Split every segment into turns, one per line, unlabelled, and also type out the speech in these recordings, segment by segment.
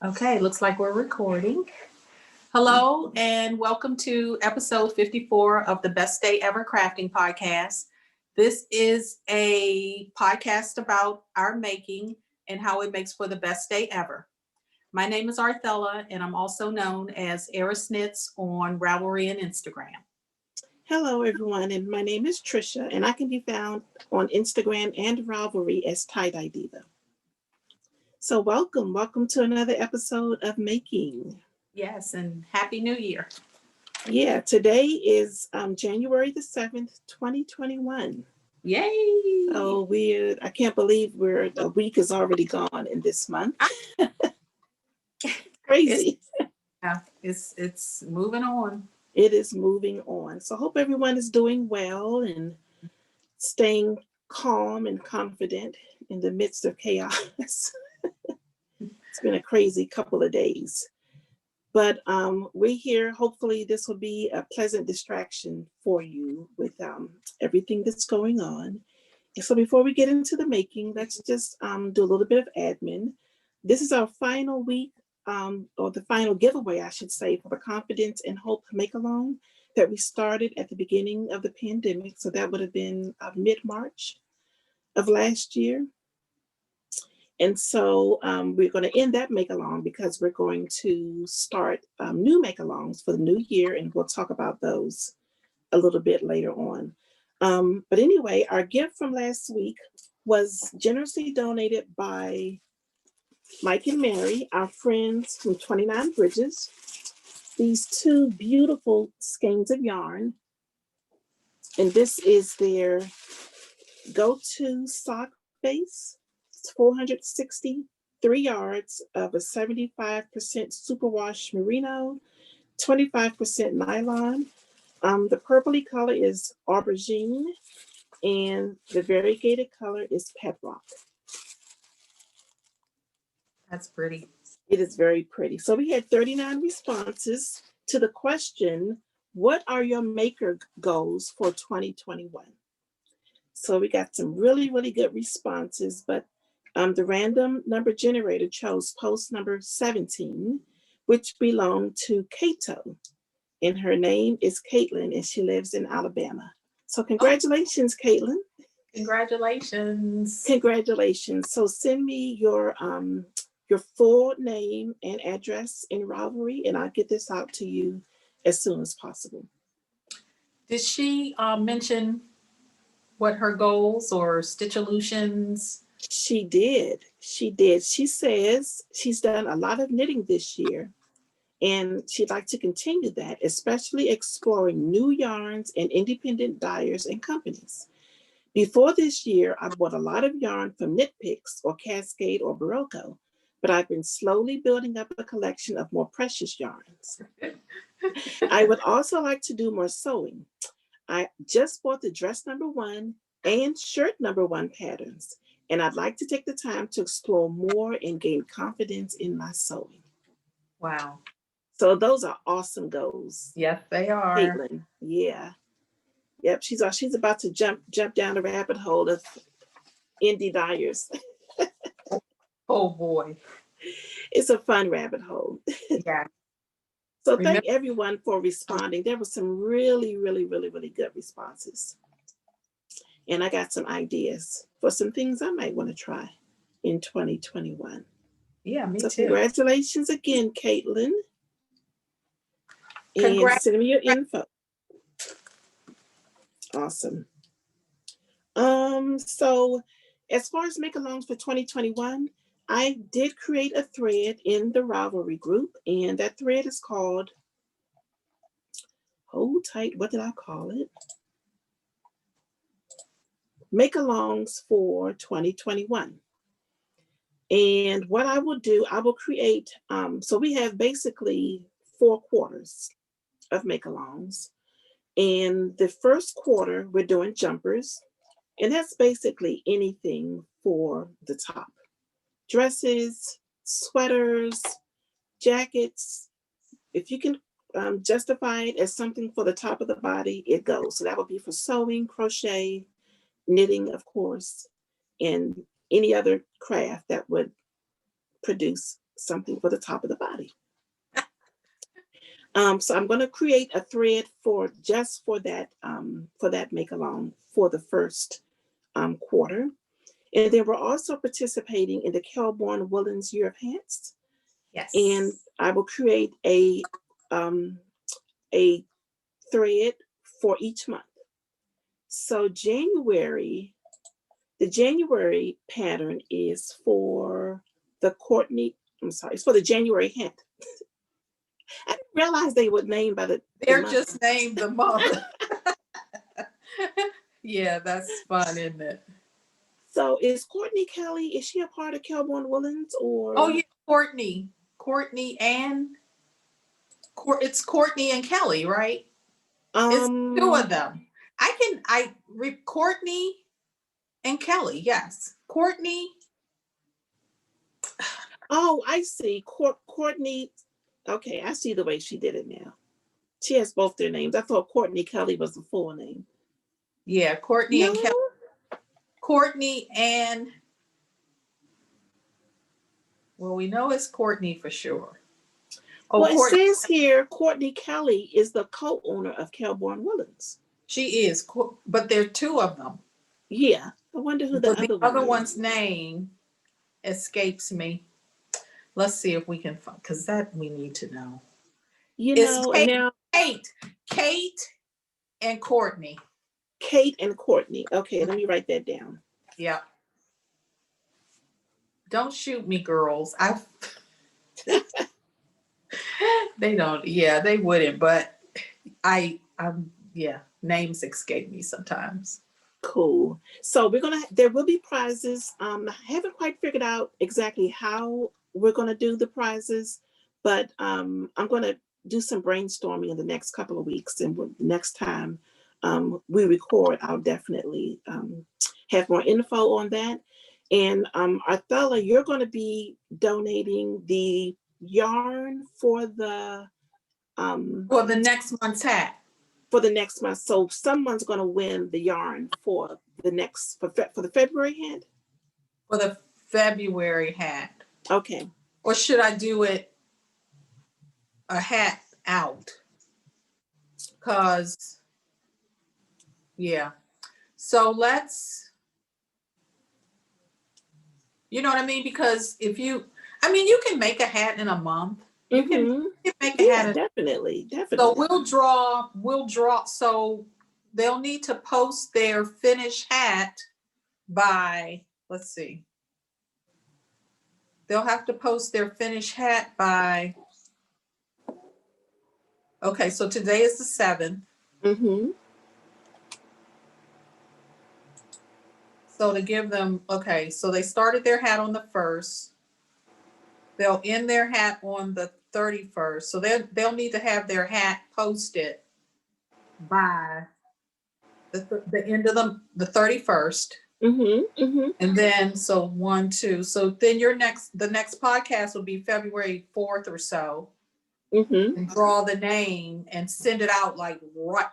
Okay, looks like we're recording. Hello, and welcome to episode 54 of the Best Day Ever Crafting podcast. This is a podcast about our making and how it makes for the best day ever. My name is Arthella, and I'm also known as Eris Knits on Ravelry and Instagram.
Hello, everyone, and my name is Trisha, and I can be found on Instagram and Ravelry as Tie-Dye Diva. So welcome to another episode of Making.
Yes, and Happy New Year.
Yeah, today is January the 7th, 2021.
Yay!
Oh, weird. I can't believe a week is already gone in this month. Crazy.
It's moving on.
It is moving on. So I hope everyone is doing well and staying calm and confident in the midst of chaos. It's been a crazy couple of days. But we're here. Hopefully this will be a pleasant distraction for you with everything that's going on. And so before we get into the making, let's just do a little bit of admin. This is our final week, or the final giveaway, I should say, for the Confidence and Hope Make-Along that we started at the beginning of the pandemic. So that would have been mid-March of last year. And so we're going to end that make-along because we're going to start new make-alongs for the new year, and we'll talk about those a little bit later on. But anyway, our gift from last week was generously donated by Mike and Mary, our friends from 29 Bridges. These two beautiful skeins of yarn. And this is their go-to sock base. It's 463 yards of a 75% superwash merino, 25% nylon. The purpley color is aubergine, and the variegated color is pet rock.
That's pretty.
It is very pretty. So we had 39 responses to the question, what are your maker goals for 2021? So we got some really, really good responses, but the random number generator chose post number 17, which belonged to Cato. And her name is Caitlin, and she lives in Alabama. So congratulations, Caitlin.
Congratulations.
Congratulations. So send me your full name and address in Ravelry, and I'll get this out to you as soon as possible.
Did she mention what her goals or Stitcholutions?
She did. She says she's done a lot of knitting this year, and she'd like to continue that, especially exploring new yarns and independent dyers and companies. Before this year, I bought a lot of yarn from Knit Picks or Cascade or Barocco, but I've been slowly building up a collection of more precious yarns. I would also like to do more sewing. I just bought the dress number 1 and shirt number 1 patterns, and I'd like to take the time to explore more and gain confidence in my sewing.
Wow.
So those are awesome goals.
Yes, they are.
Caitlin, yeah. Yep, she's about to jump down the rabbit hole of indie dyers.
Oh boy.
It's a fun rabbit hole.
Yeah.
So thank everyone for responding. There were some really, really, really, really good responses. And I got some ideas for some things I might want to try in 2021.
Yeah, me
so
too.
Congratulations again, Caitlin. And send me your info. Awesome. So as far as make-alongs for 2021, I did create a thread in the Ravelry group, and that thread is called, hold tight, what did I call it? Make-alongs for 2021. And what I will do, I will create, so we have basically 4 quarters of make-alongs. And the first quarter, we're doing jumpers, and that's basically anything for the top. Dresses, sweaters, jackets. If you can justify it as something for the top of the body, it goes. So that would be for sewing, crochet, knitting, of course, and any other craft that would produce something for the top of the body. So I'm going to create a thread for that make along for the first quarter. And then we're also participating in the Kelborn Woolens Year of Hats.
Yes.
And I will create a thread for each month. So the January pattern is for the it's for the January hat. I didn't realize they would name by
they're just named the month. Yeah, that's fun, isn't it?
So is Courtney Kelly, is she a part of Kelborn Woolens or?
Oh yeah, Courtney and it's Courtney and Kelly, right? It's two of them. Courtney and Kelly, yes. Courtney.
Oh, I see. Courtney. Okay, I see the way she did it now. She has both their names. I thought Courtney Kelly was the full name.
Yeah, Courtney and Kelly. Courtney and, well, we know it's Courtney for sure.
Oh, well, it says here Courtney Kelly is the co-owner of Kelborn Woolens.
She is, but there are two of them.
Yeah, I wonder who the
other one's name escapes me. Let's see if we can find, because that we need to know. Kate and Courtney.
Kate and Courtney. Okay, let me write that down.
Yeah. Don't shoot me, girls. They don't. Yeah, they wouldn't. But names escape me sometimes.
Cool. So there will be prizes. I haven't quite figured out exactly how we're gonna do the prizes, but I'm gonna do some brainstorming in the next couple of weeks, and next time we record, I'll definitely have more info on that. And Arthella, you're going to be donating the yarn for the
next month's hat.
For the next month, so someone's going to win the yarn for the February hat.
For the February hat.
Okay.
Or should I do it a hat out? Because, yeah. So let's, you know what I mean? Because you can make a hat in a month. You can make a hat.
Definitely.
So we'll draw. So they'll need to post their finished hat by, let's see. They'll have to post their finished hat by, okay, so today is the 7th.
Mm-hmm.
So to give them, okay, so they started their hat on the 1st. They'll end their hat on the 31st. So they'll need to have their hat posted by the end of the 31st.
Mm-hmm. Mm-hmm.
And then, so 1, 2. So then the next podcast will be February 4th or so.
Mm-hmm.
And draw the name and send it out like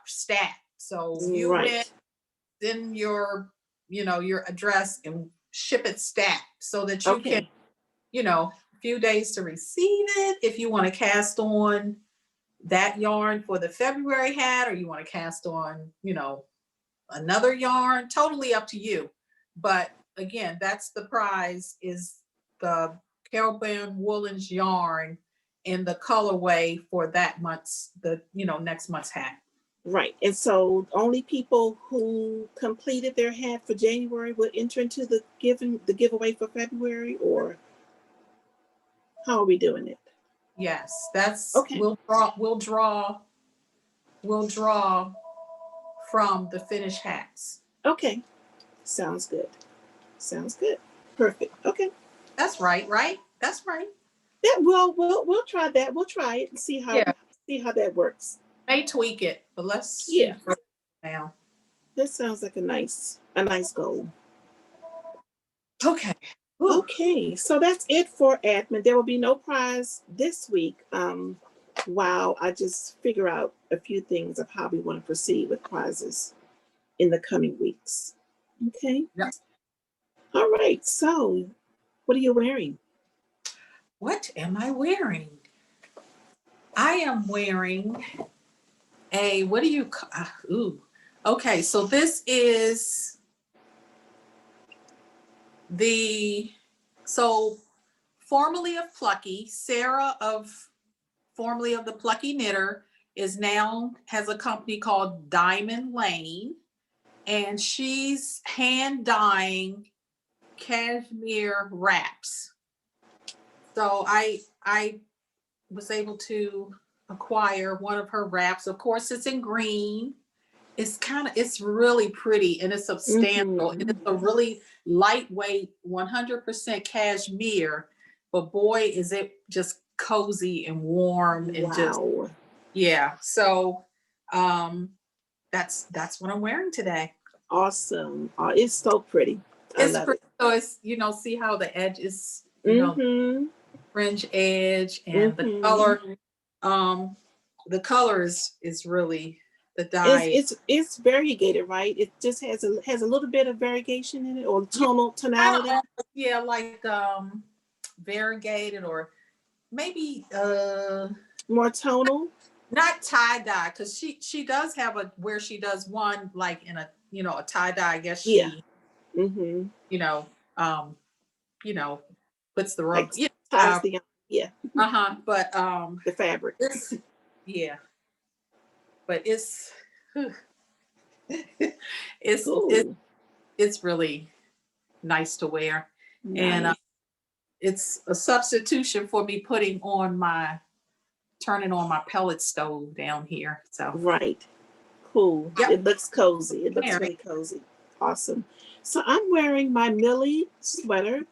stat. So you went, send your address and ship it stat so that you can, a few days to receive it. If you want to cast on that yarn for the February hat, or you want to cast on, another yarn, totally up to you. But again, that's the prize, is the Kelborn Woolens yarn in the colorway for that month's, next month's hat.
Right. And so only people who completed their hat for January will enter into the giveaway for February, or how are we doing it?
Yes, that's
okay.
We'll draw from the finished hats.
Okay. Sounds good. Perfect. Okay.
That's right? That's right.
Yeah, we'll try that. We'll try it and see how that works.
May tweak it, but let's see now.
That sounds like a nice goal.
Okay.
Ooh. Okay, so that's it for admin. There will be no prize this week while I just figure out a few things of how we want to proceed with prizes in the coming weeks. Okay.
Yeah.
All right. So what are you wearing?
What am I wearing? I am wearing a, what do you, ooh. Okay, so this is so formerly of Plucky, Sarah formerly of the Plucky Knitter is now has a company called Diamond Lane, and she's hand dyeing cashmere wraps. So I was able to acquire one of her wraps. Of course, it's in green. It's really pretty and it's substantial. And it's a really lightweight 100% cashmere, but boy, is it just cozy and warm and just, yeah. So that's what I'm wearing today.
Awesome. Oh, it's so pretty. I love it.
So it's, see how the edge is, fringe edge, and the color is really the dye.
It's variegated, right? It just has a little bit of variegation in it, or tonality.
Yeah, like variegated, or maybe
more tonal.
Not tie dye, because she does have where she does one like in a a tie dye. I guess she puts the rope,
like ties the
but
the fabric.
Yeah, but it's it's really nice to wear. Nice. And it's a substitution for me turning on my pellet stove down here. So
right, cool. Yep. It looks cozy. It looks really cozy. Awesome. So I'm wearing my Millie sweater.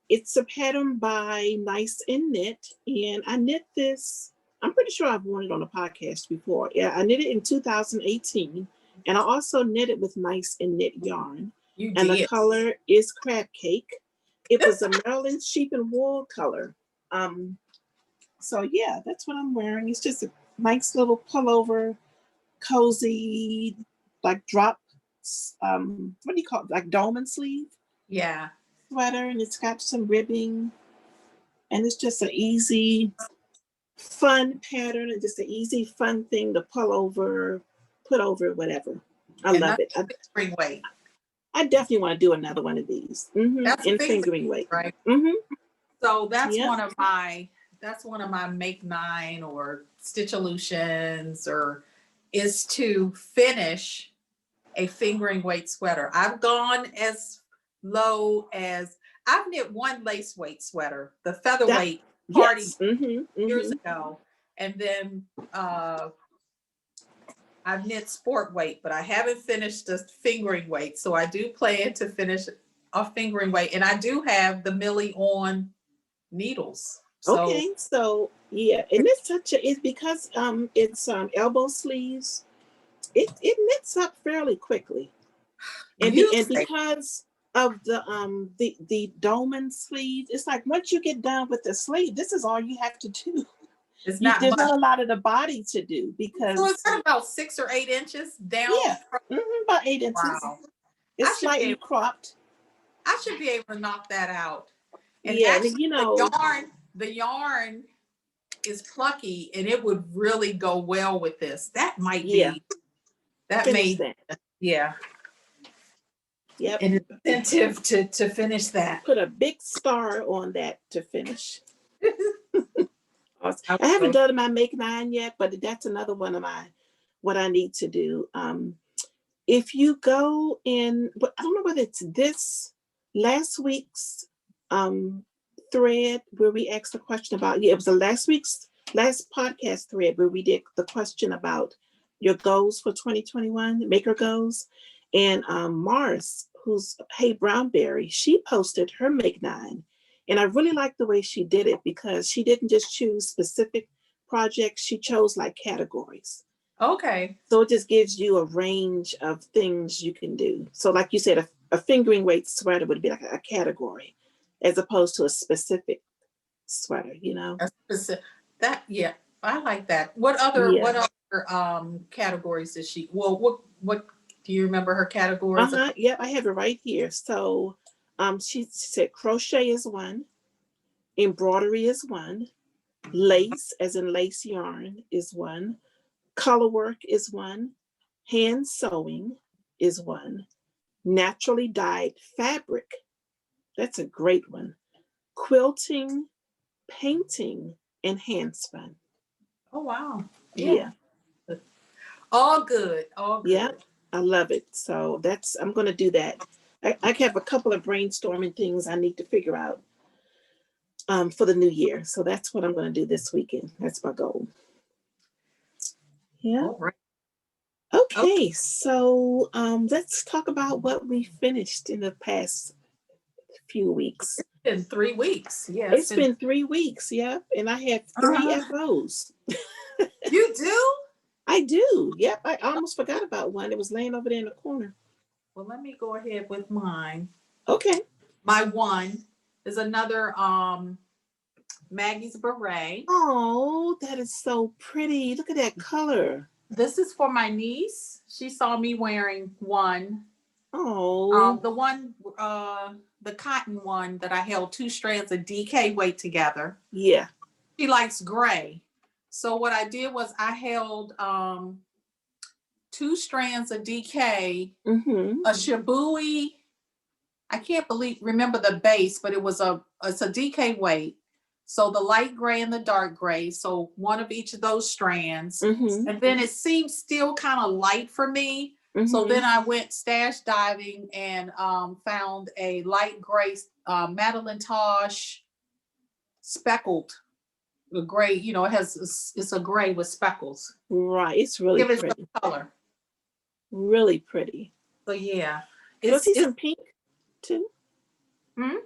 It's a pattern by Nice and Knit, and I knit this. I'm pretty sure I've worn it on a podcast before. Yeah, I knit it in 2018, and I also knit it with Nice and Knit yarn. And the color is crab cake. It was a Maryland sheep and wool color. So yeah, that's what I'm wearing. It's just a nice little pullover, cozy, like drop, what do you call it? Like dolman sleeve?
Yeah.
Sweater, and it's got some ribbing, and it's just an easy, fun pattern, and just an easy, fun thing to put over whatever. I love it.
Spring weight.
I definitely want to do another one of these.
That's
in fingering weight,
right? So that's one of my make 9 or Stitcholutions, or is to finish a fingering weight sweater. I've gone as low as I've knit one lace weight sweater, the featherweight party years ago, and then I've knit sport weight, but I haven't finished the fingering weight. So I do plan to finish a fingering weight, and I do have the Millie on needles.
Okay, so yeah, and it's because it's elbow sleeves. It knits up fairly quickly, and because of the dolman sleeve, it's like once you get done with the sleeve, this is all you have to do. There's not a lot of the body to do, because
so it's about 6 or 8 inches down.
Yeah, about 8 inches. Wow. It's slightly cropped.
I should be able to knock that out. And
yeah,
actually, the yarn is plucky, and it would really go well with this. That might be yeah.
Yep.
An incentive to finish that.
Put a big star on that to finish. I haven't done my make 9 yet, but that's another one of what I need to do. If you go in, but I don't know whether it's this last week's thread where we asked the question about, it was the last podcast thread where we did the question about your goals for 2021, maker goals. And Mars, who's Hey Brownberry, she posted her make 9. And I really like the way she did it, because she didn't just choose specific projects, she chose like categories.
Okay.
So it just gives you a range of things you can do. So like you said, a fingering weight sweater would be like a category, as opposed to a specific sweater,
Yeah, I like that. What other categories is she? Well, what do you remember her categories?
Yeah, I have it right here. So She said crochet is one, embroidery is one, lace, as in lace yarn, is one, color work is one, hand sewing is one, naturally dyed fabric, that's a great one, quilting, painting, and hand spun.
Oh, wow.
Yeah.
All good. All good.
Yeah, I love it. So I'm going to do that. I have a couple of brainstorming things I need to figure out for the new year. So that's what I'm going to do this weekend. That's my goal. Yeah.
All right.
Okay. So let's talk about what we finished in the past few weeks.
In 3 weeks. Yeah.
It's been 3 weeks. Yeah. And I have 3 FOs.
You do?
I do. Yep. I almost forgot about one. It was laying over there in the corner.
Well, let me go ahead with mine.
Okay.
My one is another Maggie's beret.
Oh, that is so pretty. Look at that color.
This is for my niece. She saw me wearing one.
Oh.
The one, the cotton one that I held 2 strands of DK weight together.
Yeah.
She likes gray. So what I did was I held 2 strands of DK, a Shibui. I can't remember the base, but it's a DK weight. So the light gray and the dark gray. So one of each of those strands. And then it seemed still kind of light for me. So then I went stash diving and found a light gray Madeline Tosh speckled gray. You know, it's a gray with speckles.
Right. It's really
Give it
pretty.
some color.
Really pretty.
So yeah.
Do I see some pink too? Do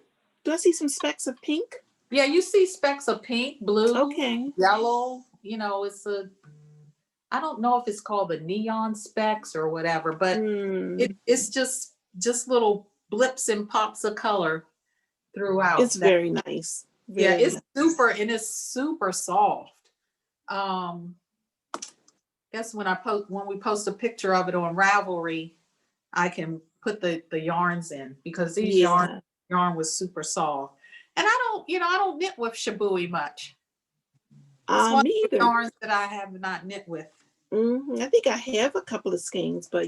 I see some specks of pink?
Yeah, you see specks of pink, blue,
yellow.
You know, I don't know if it's called the neon specks or whatever, but it's just little blips and pops of color throughout.
It's very nice.
It's super soft. Guess when we post a picture of it on Ravelry, I can put the yarns in because these yarn was super soft. And I don't knit with Shibui much. It's one
Me
of the
either.
yarns that I have not knit with.
I think I have a couple of skeins, but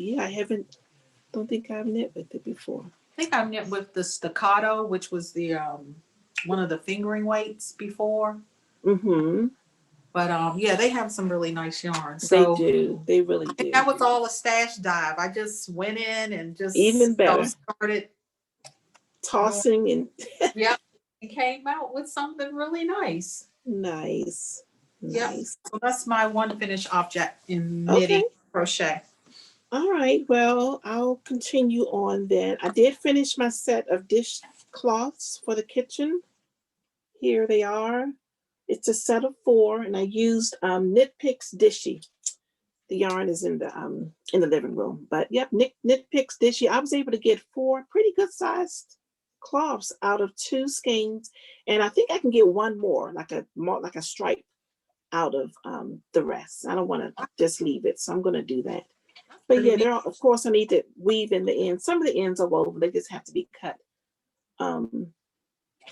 don't think I've knit with it before.
I think I've knit with the staccato, which was the one of the fingering weights before. But they have some really nice yarns. So
they do. They really do.
That was all a stash dive. I just went in and just
even better
started
tossing and
and came out with something really nice.
Nice.
So that's my one finished object in knitting crochet.
All right. Well, I'll continue on then. I did finish my set of dish cloths for the kitchen. Here they are. It's a set of 4, and I used Knit Picks Dishy. The yarn is in the living room, but Knit Picks Dishy. I was able to get 4 pretty good sized cloths out of 2 skeins, and I think I can get one more, like a stripe, out of the rest. I don't want to just leave it, so I'm going to do that. But of course, I need to weave in the ends. Some of the ends are woven; they just have to be cut.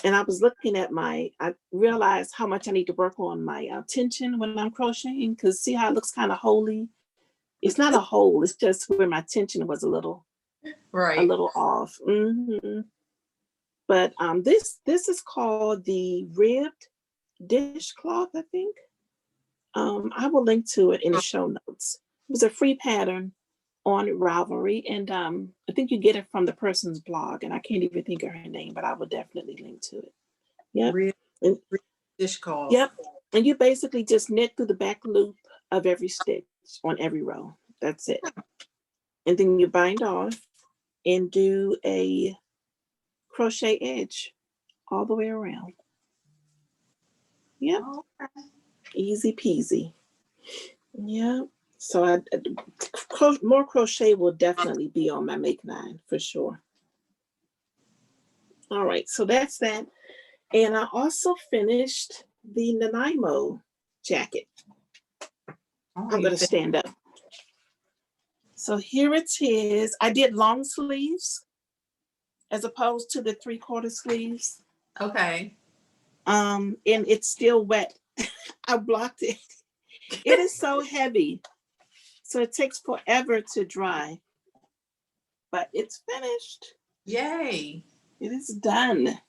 And I was looking at I realized how much I need to work on my tension when I'm crocheting, because see how it looks kind of holy? It's not a hole, it's just where my tension was a little off. But this is called the ribbed dishcloth, I think. I will link to it in the show notes. It was a free pattern on Ravelry, and I think you get it from the person's blog, and I can't even think of her name, but I will definitely link to it. Yep.
Dishcloth.
Yep. And you basically just knit through the back loop of every stitch on every row. That's it. And then you bind off and do a crochet edge all the way around. Yep. Easy peasy. Yep. So more crochet will definitely be on my Make 9 for sure. All right, so that's that. And I also finished the Nanaimo jacket. I'm going to stand up. So here it is. I did long sleeves as opposed to the 3/4 sleeves.
Okay.
And it's still wet. I blocked it. It is so heavy. So it takes forever to dry. But it's finished.
Yay.
It is done.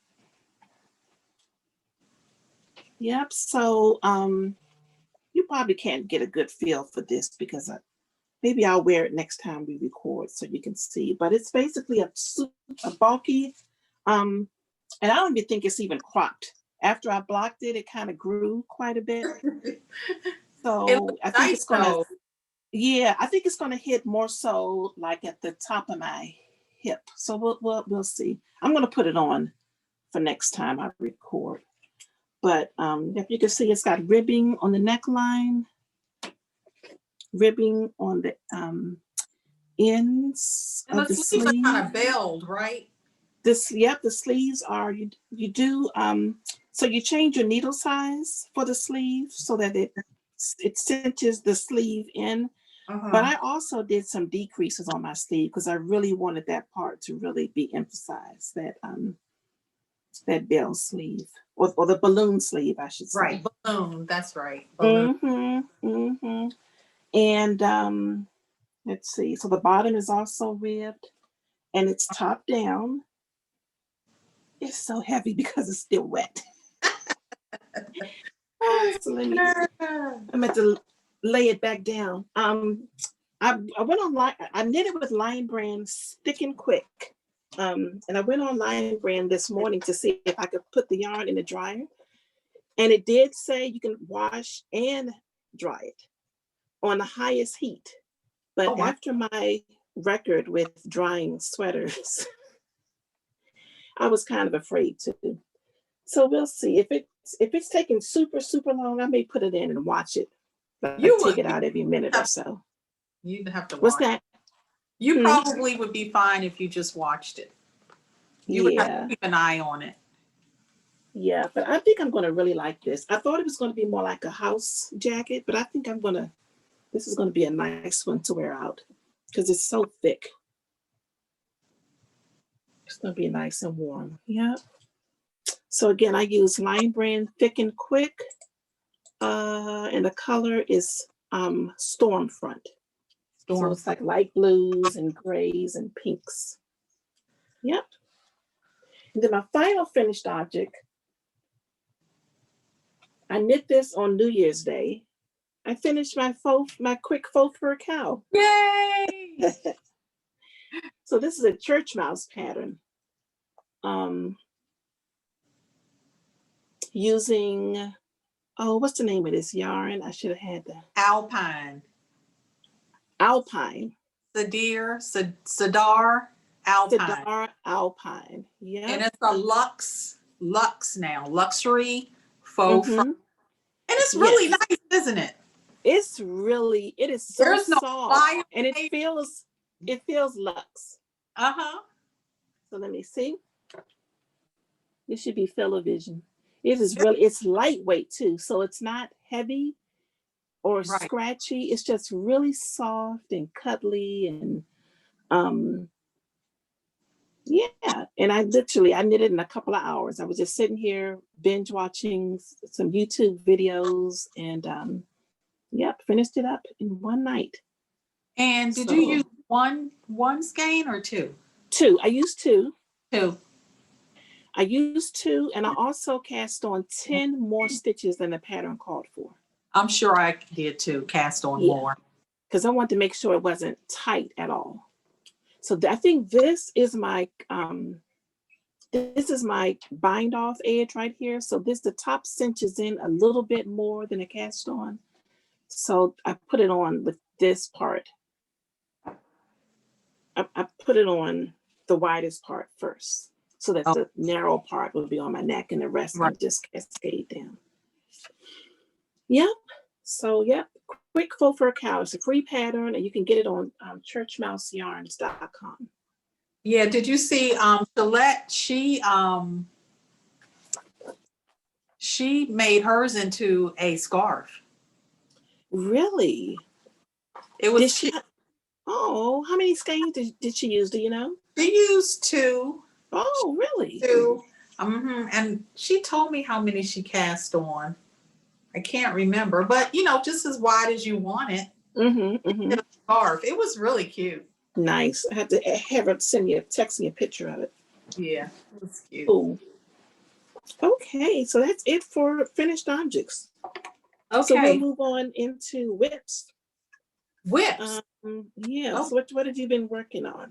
Yep. So you probably can't get a good feel for this because maybe I'll wear it next time we record so you can see. But it's basically a bulky, and I don't even think it's even cropped. After I blocked it, it kind of grew quite a bit. So I think it's gonna, yeah, I think it's gonna hit more so like at the top of my hip. So we'll see. I'm gonna put it on for next time I record. But if you can see, it's got ribbing on the neckline, ribbing on the ends
And
of the
sleeves are
sleeve.
kind of belled, right?
The sleeves are, you do, so you change your needle size for the sleeve so that it cinches the sleeve in. But I also did some decreases on my sleeve because I really wanted that part to really be emphasized, that bell sleeve or the balloon sleeve, I should say.
Right, balloon, that's right. Balloon.
And let's see, so the bottom is also ribbed and it's top down. It's so heavy because it's still wet. So let me, I'm going to lay it back down. I went online, I knitted with Lion Brand Thick and Quick. And I went on Lion Brand this morning to see if I could put the yarn in the dryer. And it did say you can wash and dry it on the highest heat. But after my record with drying sweaters, I was kind of afraid to. So we'll see. If it's taking super, super long, I may put it in and watch it. Like take it out every minute or so.
You'd have to watch.
What's that?
You probably would be fine if you just watched it. You would have to keep an eye on it.
Yeah, but I think I'm going to really like this. I thought it was going to be more like a house jacket, but I think this is going to be a nice one to wear out because it's so thick. It's going to be nice and warm. Yeah. So again, I use Lion Brand Thick and Quick, and the color is Stormfront. So it's like light blues and grays and pinks. Yep. And then my final finished object, I knit this on New Year's Day. I finished my quick faux fur cow.
Yay!
So this is a church mouse pattern. Using, what's the name of this yarn? I should have had that.
Alpine.
Cedar Alpine. Yeah.
And it's a luxe now, luxury faux fur. And it's really nice, isn't it?
It is so
There's no
soft. And it feels luxe. So let me see. This should be Filovision. It's lightweight too. So it's not heavy or scratchy. It's just really soft and cuddly and and I knitted in a couple of hours. I was just sitting here binge watching some YouTube videos and finished it up in one night.
And did you use one skein or two?
Two. I used two.
I
used two, and I also cast on 10 more stitches than the pattern called for.
I'm sure I did too, cast on more.
Because I wanted to make sure it wasn't tight at all. So I think this is my bind off edge right here. So the top cinches in a little bit more than a cast on. So I put it on with this part. I put it on the widest part first, so that the narrow part will be on my neck and the rest will just cascade down. Yep. So quick faux fur cow. It's a free pattern, and you can get it on churchmouseyarns.com.
Yeah. Did you see Gillette? She made hers into a scarf.
Really?
It was.
How many skeins did she use? Do you know?
She used two.
Oh, really?
Two. And she told me how many she cast on. I can't remember, but just as wide as you want it.
Mm-hmm, mm-hmm.
Scarf. It was really cute.
Nice. I had to have her text me a picture of it.
Yeah, it was cute.
Cool. Okay, so that's it for finished objects.
Okay.
So we'll move on into whips.
Whips.
Yeah. Oh. So what have you been working on?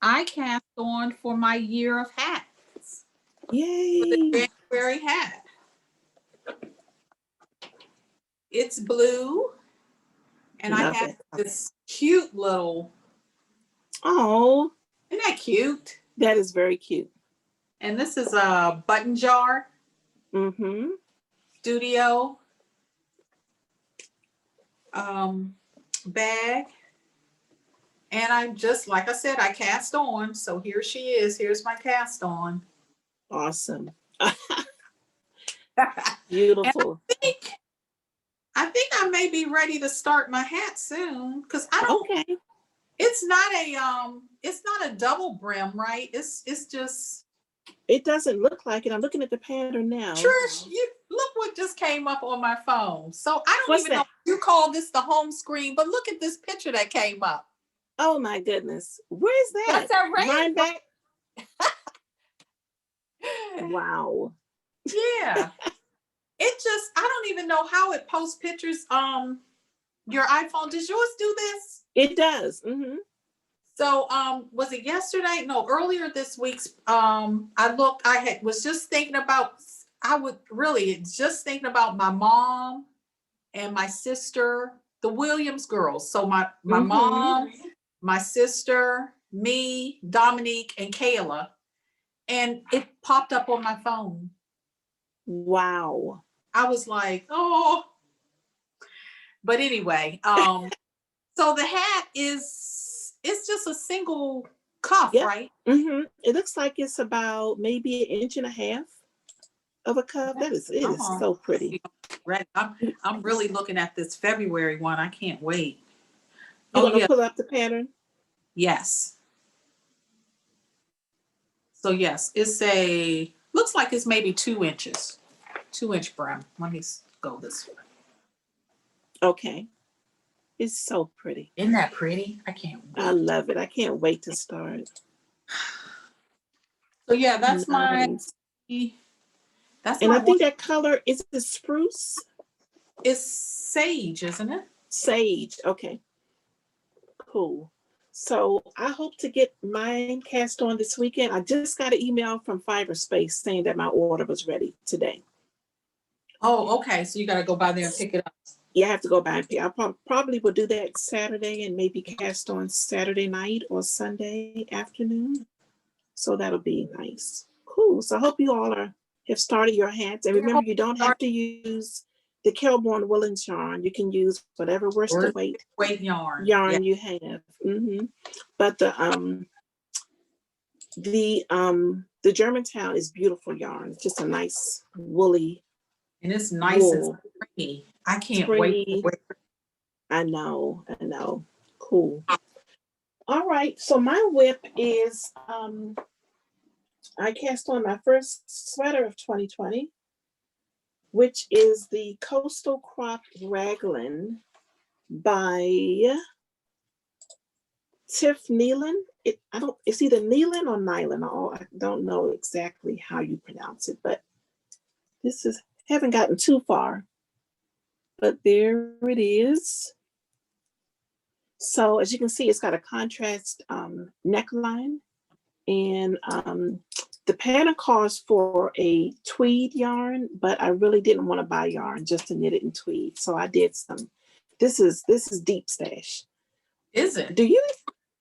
I cast on for my year of hats.
Yay!
The January hat. It's blue, and I have this cute little.
Oh,
isn't that cute?
That is very cute.
And this is a button jar.
Mm-hmm.
Studio. Bag. And I just, like I said, I cast on. So here she is. Here's my cast on.
Awesome. Beautiful.
I think I may be ready to start my hat soon because I don't. Okay. It's not a double brim, right? It's just.
It doesn't look like it. I'm looking at the pattern now.
Trish, you look what just came up on my phone. So I don't even know if you call this the home screen, but look at this picture that came up.
Oh my goodness. Where's that?
That's a
Mine back. Wow.
Yeah. I don't even know how it posts pictures. Your iPhone, does yours do this?
It does. Mm-hmm.
So was it yesterday? No, earlier this week. Was just thinking about my mom and my sister, the Williams girls. So my
Mm-hmm.
mom, my sister, me, Dominique, and Kayla. And it popped up on my phone.
Wow.
I was like, oh. But anyway, so the hat it's just a single cuff, right?
Mm-hmm. It looks like it's about maybe 1.5 inches of a cuff. It is so pretty.
I'm really looking at this February one. I can't wait.
You're gonna pull up the pattern?
Yes. So yes, looks like it's maybe 2 inches. 2-inch brim. Let me go this way.
Okay. It's so pretty.
Isn't that pretty? I can't wait.
I love it. I can't wait to start.
So yeah, that's
nice.
I
think that color is the spruce.
It's sage, isn't it?
Sage. Okay. Cool. So I hope to get mine cast on this weekend. I just got an email from Fibertry saying that my order was ready today.
Oh, okay. So you got to go by there and pick it up.
Yeah, I have to go by and pick. I probably will do that Saturday and maybe cast on Saturday night or Sunday afternoon. So that'll be nice. Cool. So I hope you all have started your hats. And remember, you don't have to use the Kelborn Woolens yarn. You can use whatever worsted weight yarn you have. Mm-hmm. But the Germantown is beautiful yarn. It's just a nice woolly.
And it's nice and springy. I can't wait.
I know. Cool. All right. So my whip is I cast on my first sweater of 2020, which is the Coastal Crop Raglan by Tiff Nealon. It's either Nealon or Nylon. I don't know exactly how you pronounce it, but haven't gotten too far. But there it is. So as you can see, it's got a contrast neckline, and the pattern calls for a tweed yarn, but I really didn't want to buy yarn just to knit it in tweed. So I did some. This is deep stash.
Is it?
Do you?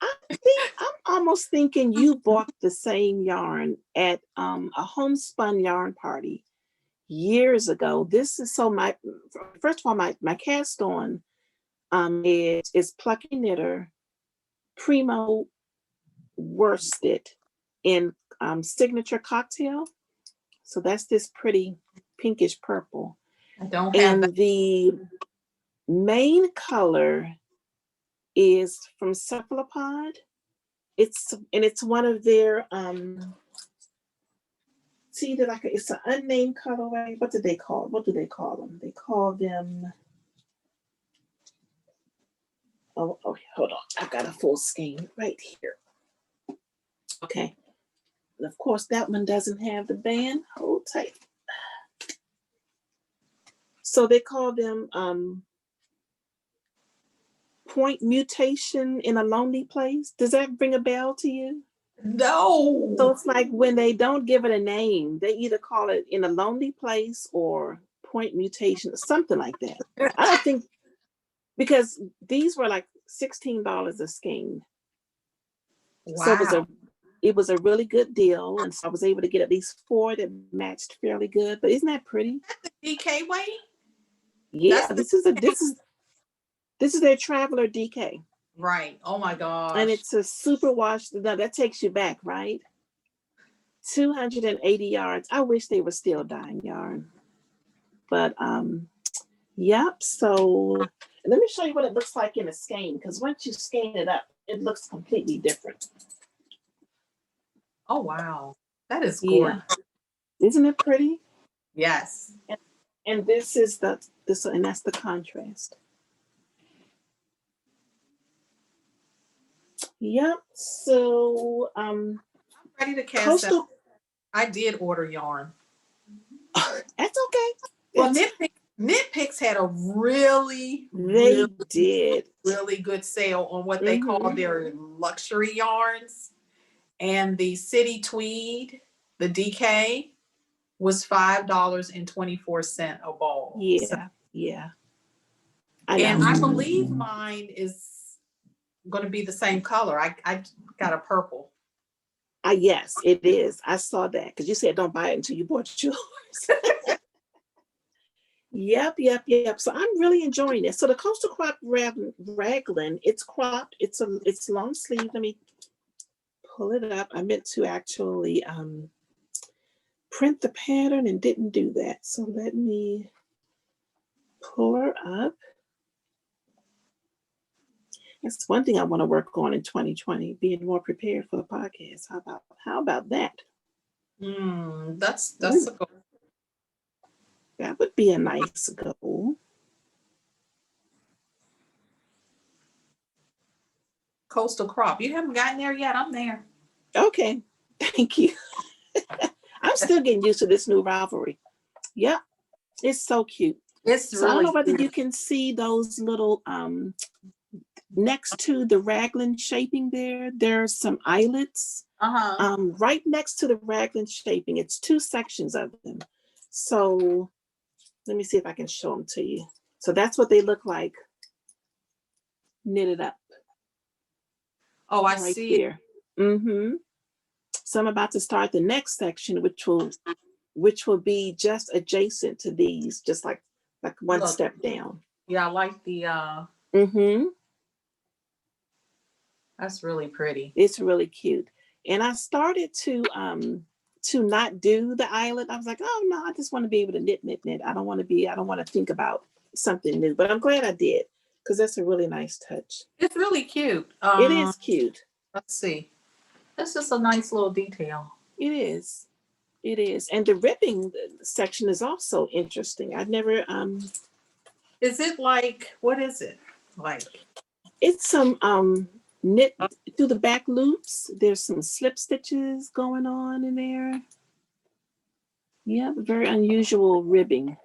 I'm almost thinking you bought the same yarn at a homespun yarn party years ago. This is first of all, my cast on is Plucky Knitter Primo worsted in Signature Cocktail. So that's this pretty pinkish purple.
I don't have
and
that.
The main color is from Cephalopod. It's one of their it's either like it's an unnamed colorway. What do they call them? They call them. Oh, hold on. I've got a full skein right here. Okay. And of course, that one doesn't have the band. Hold tight. So they call them point mutation in a lonely place. Does that ring a bell to you?
No.
So it's like when they don't give it a name, they either call it in a lonely place or point mutation, something like that. I don't think, because these were like $16 a skein.
Wow.
So it was a really good deal. And so I was able to get at least 4 that matched fairly good. But isn't that pretty?
The DK weight?
Yeah, this is their Traveler DK.
Right. Oh my gosh.
And it's a super wash. Now that takes you back, right? 280 yards. I wish they were still dyeing yarn. But yep. So let me show you what it looks like in a skein, because once you skein it up, it looks completely different.
Oh wow. That is gorgeous.
Yeah. Isn't it pretty?
Yes.
And this is and that's the contrast. Yep. So
I'm ready to cast
coastal.
out. I did order yarn.
That's okay.
Well, Knitpicks had a really good sale on what they call their luxury yarns, and the City Tweed, the DK, was $5.24 a ball.
Yeah,
so,
yeah.
I believe mine is going to be the same color. I got a purple.
Yes, it is. I saw that because you said don't buy it until you bought yours. Yep. So I'm really enjoying it. So the Coastal Crop raglan, it's cropped. It's long sleeve. Let me pull it up. I meant to actually print the pattern and didn't do that. So let me pull her up. That's one thing I want to work on in 2020, being more prepared for the podcast. How about that?
That's a goal.
That would be a nice goal.
Coastal Crop. You haven't gotten there yet. I'm there.
Okay. Thank you. I'm still getting used to this new Ravelry. Yep. It's so cute.
It's
so
really
I don't know whether
cute.
you can see those little next to the raglan shaping there's some eyelets. Right next to the raglan shaping. It's 2 sections of them. So let me see if I can show them to you. So that's what they look like knitted up.
Oh, I see
there. So I'm about to start the next section, which will be just adjacent to these, just like one step down.
Yeah, I like the That's really pretty.
It's really cute. And I started to not do the eyelet. I was like, oh no, I just want to be able to knit. I don't want to think about something new. But I'm glad I did, because that's a really nice touch.
It's really cute.
It is cute.
Let's see. That's just a nice little detail.
It is. And the ribbing section is also interesting. I've never
Is it like, what is it like?
It's some knit through the back loops. There's some slip stitches going on in there. Yeah, very unusual ribbing,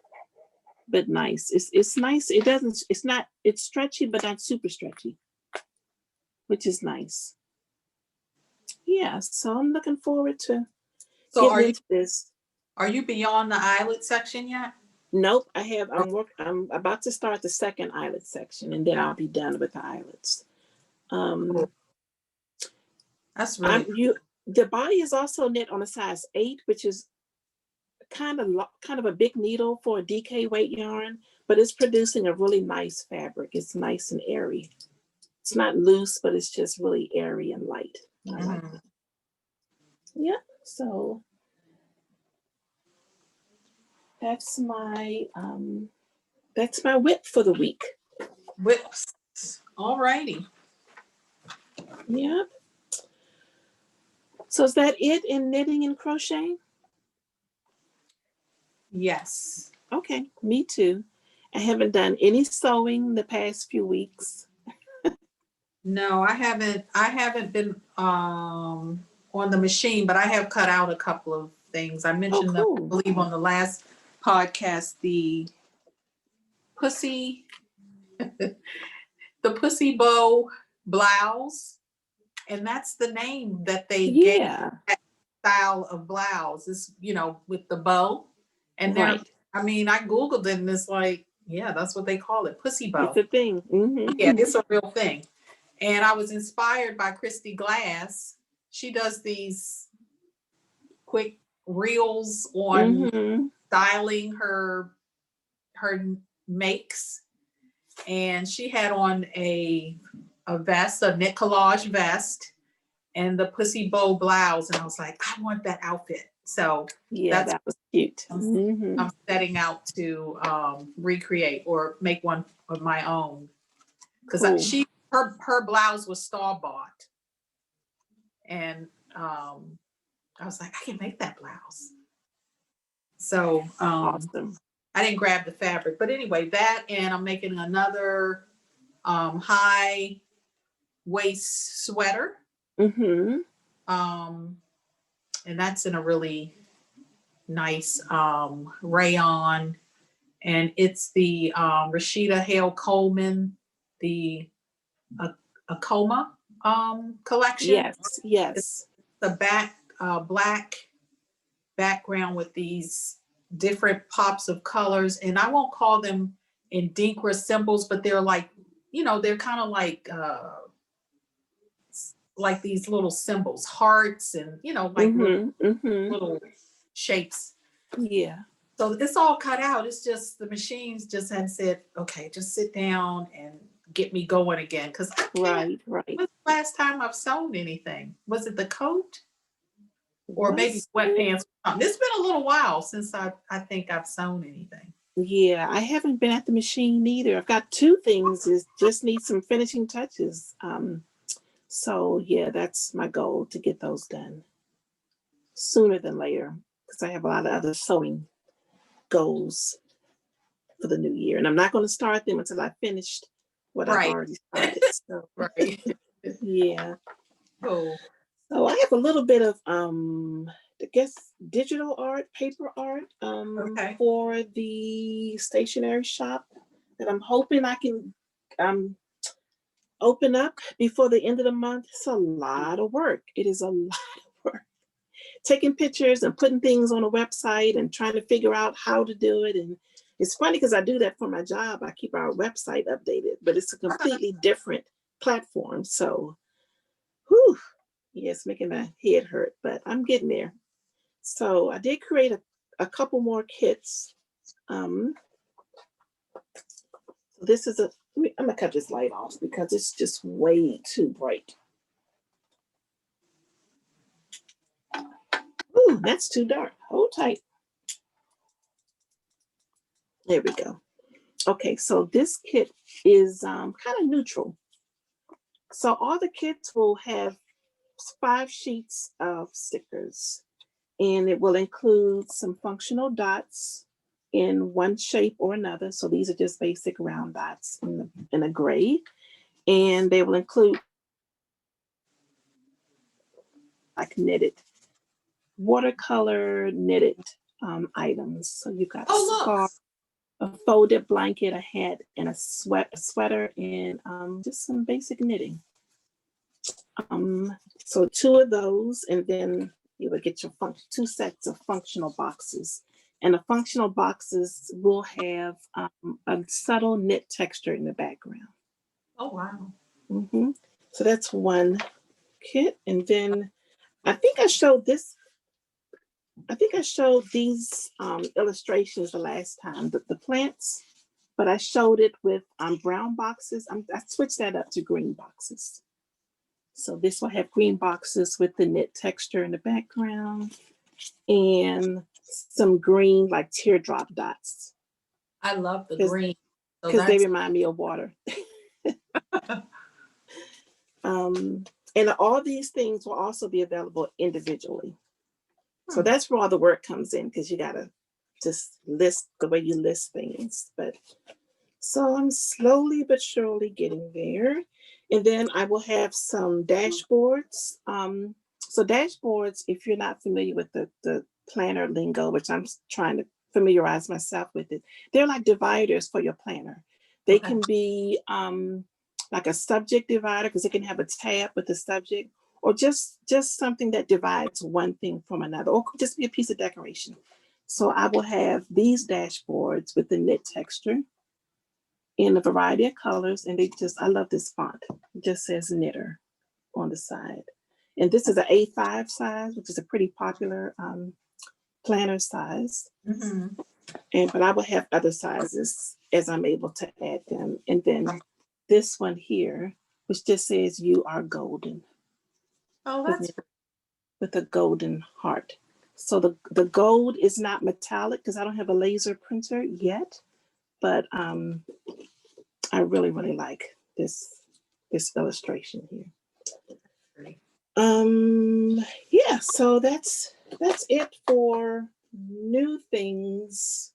but nice. It's nice. It's stretchy, but not super stretchy, which is nice. Yeah, so I'm looking forward to getting into this.
Are you beyond the eyelet section yet?
Nope, I'm about to start the second eyelet section, and then I'll be done with the eyelets.
That's really
the body is also knit on a size 8, which is kind of a big needle for a DK weight yarn, but it's producing a really nice fabric. It's nice and airy. It's not loose, but it's just really airy and light. I like it. Yeah, so that's my whip for the week.
Whips. All righty.
Yep. So is that it in knitting and crocheting?
Yes.
Okay, me too. I haven't done any sewing the past few weeks.
No, I haven't. I haven't been on the machine, but I have cut out a couple of things. I
Oh,
mentioned them, I
cool.
believe, on the last podcast. Pussy, the pussy bow blouse, and that's the name that they gave
Yeah,
that style of blouse. Is with the bow, and they're.
right.
I mean, I googled it, and it's like, yeah, that's what they call it, pussy
It's
bow.
a thing.
Yeah, it's a real thing. And I was inspired by Christy Glass. She does these quick reels on
Mm-hmm.
styling her makes, and she had on a vest, a knit collage vest, and the pussy bow blouse, and I was like, I want that outfit. So
Yeah,
that's
that was cute.
what
Mm-hmm.
I'm setting out to recreate or make one of my own, because
Cool.
her blouse was store bought, and I was like, I can make that blouse. So
Awesome.
I didn't grab the fabric, but anyway, that, and I'm making another high waist sweater,
Mm-hmm.
um, and that's in a really nice rayon, and it's the Rashida Hale Coleman, the uh, Acoma collection.
Yes,
It's
yes.
the black background with these different pops of colors, and I won't call them Indinkra symbols, but they're like, they're kind of like these little symbols, hearts, and like
Mm-hmm. Mm-hmm.
little shapes.
Yeah.
So it's all cut out. It's just the machines just had said, okay, just sit down and get me going again, because I can't.
Right, right.
When's the last time I've sewn anything? Was it the coat? Or maybe
Was it?
sweatpants. It's been a little while since I think I've sewn anything.
Yeah, I haven't been at the machine either. I've got two things. Is just need some finishing touches. So yeah, that's my goal, to get those done sooner than later, because I have a lot of other sewing goals for the new year, and I'm not going to start them until I finished what I've
Right,
already started. So
right.
yeah.
Cool.
So I have a little bit of I guess digital art, paper art
Okay.
for the stationery shop that I'm hoping I can open up before the end of the month. It's a lot of work. It is a lot of work. Taking pictures and putting things on a website and trying to figure out how to do it. And it's funny because I do that for my job. I keep our website updated, but it's a completely different platform. So, whew, yeah, it's making my head hurt, but I'm getting there. So I did create a couple more kits. So this is I'm gonna cut this light off because it's just way too bright. Ooh, that's too dark. Hold tight. There we go. Okay, so this kit is kind of neutral. So all the kits will have 5 sheets of stickers, and it will include some functional dots in one shape or another. So these are just basic round dots in a gray, and they will include like knitted, watercolor knitted items. So you got a
Oh, look.
scarf, a folded blanket, a hat, and a sweater, and just some basic knitting. So 2 of those, and then you would get your 2 sets of functional boxes. And the functional boxes will have a subtle knit texture in the background.
Oh, wow.
Mm-hmm. So that's one kit. And then I think I showed these illustrations the last time, the plants, but I showed it with brown boxes. I switched that up to green boxes. So this will have green boxes with the knit texture in the background and some green like teardrop dots.
I love the green. So
Because they
that's
remind me of water. And all these things will also be available individually. So that's where all the work comes in, because you got to just list the way you list things. But so I'm slowly but surely getting there. And then I will have some dashboards. So dashboards, if you're not familiar with the planner lingo, which I'm trying to familiarize myself with it, they're like dividers for your planner. They can be like a subject divider because it can have a tab with the subject, or just something that divides one thing from another, or could just be a piece of decoration. So I will have these dashboards with the knit texture in a variety of colors, and I love this font. It just says knitter on the side. And this is an A5 size, which is a pretty popular planner size.
Mm-hmm.
But I will have other sizes as I'm able to add them. And then this one here, which just says "You are golden."
Oh, that's
with a golden heart. So the gold is not metallic because I don't have a laser printer yet, but I really, really like this illustration here. Yeah, so that's it for new things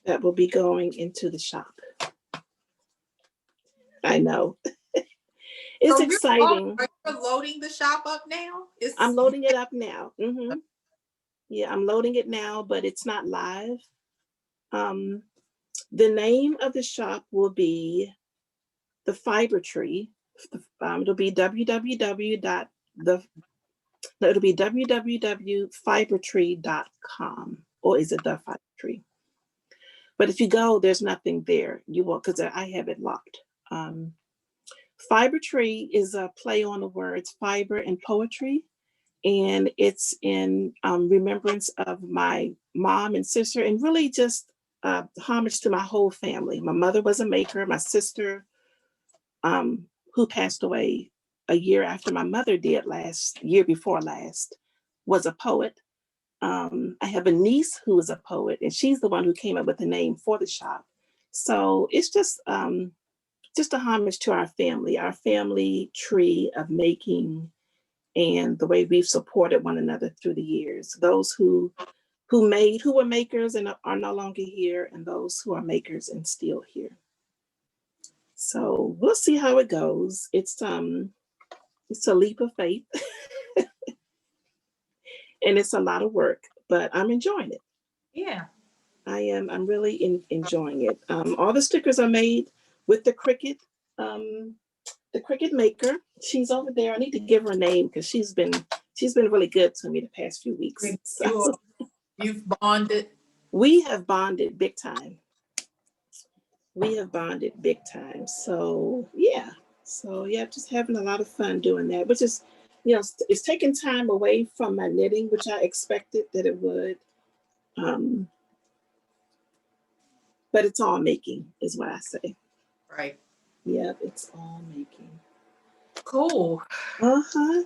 that will be going into the shop. I know. It's
so
exciting.
You're loading the shop up now?
I'm loading it up now. Mm-hmm. Yeah, I'm loading it now, but it's not live. The name of the shop will be the Fibertry. It'll be www.fibertree.com, or is it the Fibertree? But if you go, there's nothing there. You won't, because I have it locked. Fibertree is a play on the words fiber and poetry, and it's in remembrance of my mom and sister, and really just homage to my whole family. My mother was a maker. My sister, who passed away a year after my mother did year before last, was a poet. I have a niece who is a poet, and she's the one who came up with the name for the shop. So it's just a homage to our family tree of making, and the way we've supported one another through the years. Those who were makers and are no longer here, and those who are makers and still here. So we'll see how it goes. It's a leap of faith. And it's a lot of work, but I'm enjoying it.
Yeah.
I'm really enjoying it. All the stickers are made with the Cricut maker. She's over there. I need to give her a name because she's been really good to me the past few weeks. So,
you've bonded.
We have bonded big time. So yeah. Just having a lot of fun doing that, which is, it's taking time away from my knitting, which I expected that it would. But it's all making, is what I say.
Right.
Yep, it's all making.
Cool.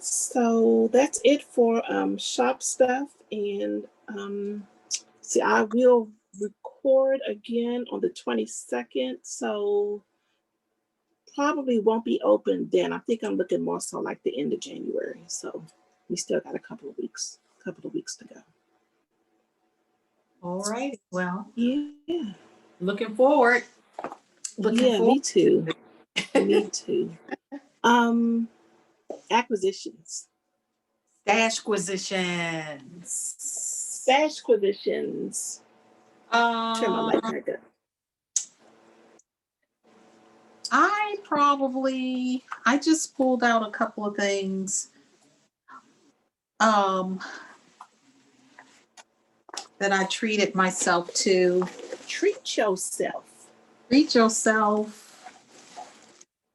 So that's it for shop stuff. And I will record again on the 22nd. So probably won't be open then. I think I'm looking more so like the end of January. So we still got a couple of weeks to go.
All right. Well,
yeah.
Looking forward.
Me too. Me too. Acquisitions. Stashquisitions. Turn my light back up.
I just pulled out a couple of things that I treated myself to.
Treat yourself.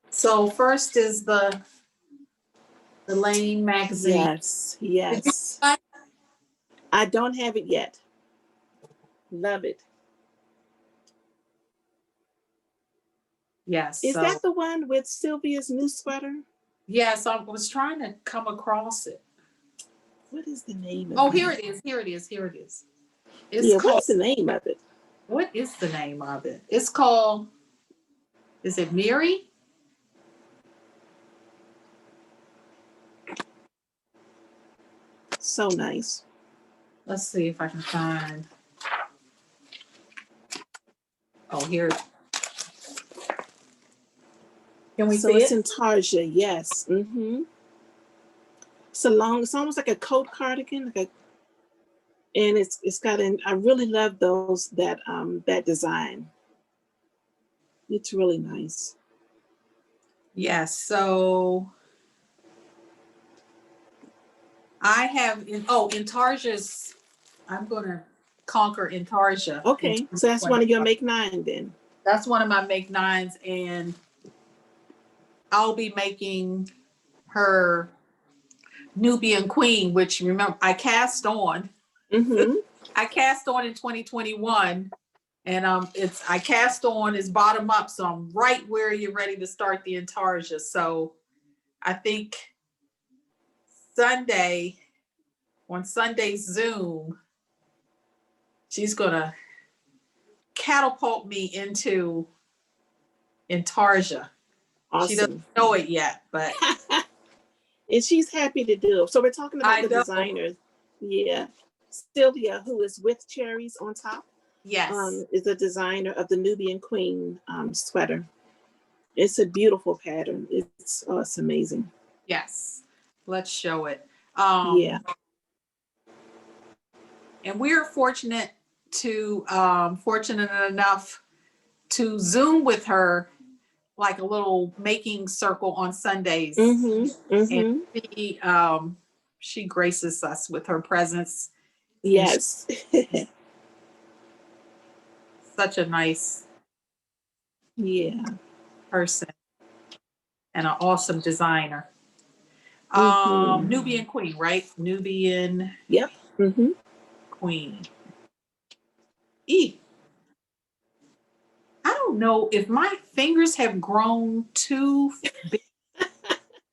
So first is the Lane magazine.
Yes. I don't have it yet. Love it.
Yes.
Is that the one with Sylvia's new sweater?
Yes, I was trying to come across it.
What is the name of it?
Oh, here it is.
What's the name of it?
What is the name of it? It's called, is it Miri?
So nice.
Let's see if I can find. Oh, here. Can we
So
see
it's
it?
in Tarja, yes. Mm-hmm. It's almost like a coat cardigan, and it's got an. I really love that design. It's really nice.
Yes. So I have in Tarja's. I'm gonna conquer Intarsia.
Okay, so that's one of your make 9 then.
That's one of my make 9s, and I'll be making her Nubian Queen, which remember I cast on.
Mm-hmm.
I cast on in 2021, and I cast on is bottom up, so I'm right where you're ready to start the Intarsia. So I think on Sunday's Zoom, she's gonna catapult me into Intarsia.
Awesome.
She doesn't know it yet, but
and she's happy to do it. So we're talking about
I
the
know.
designers. Yeah. Sylvia, who is with cherries on top,
Yes.
is a designer of the Nubian Queen sweater. It's a beautiful pattern. It's amazing.
Yes. Let's show it.
Yeah.
And we're fortunate enough to Zoom with her, like a little making circle on Sundays.
Mm-hmm. Mm-hmm.
And she graces us with her presence.
Yes.
Such a nice person and an awesome designer.
Mm-hmm.
Nubian Queen, right? Nubian
Yep. Mm-hmm.
Queen. I don't know if my fingers have grown too big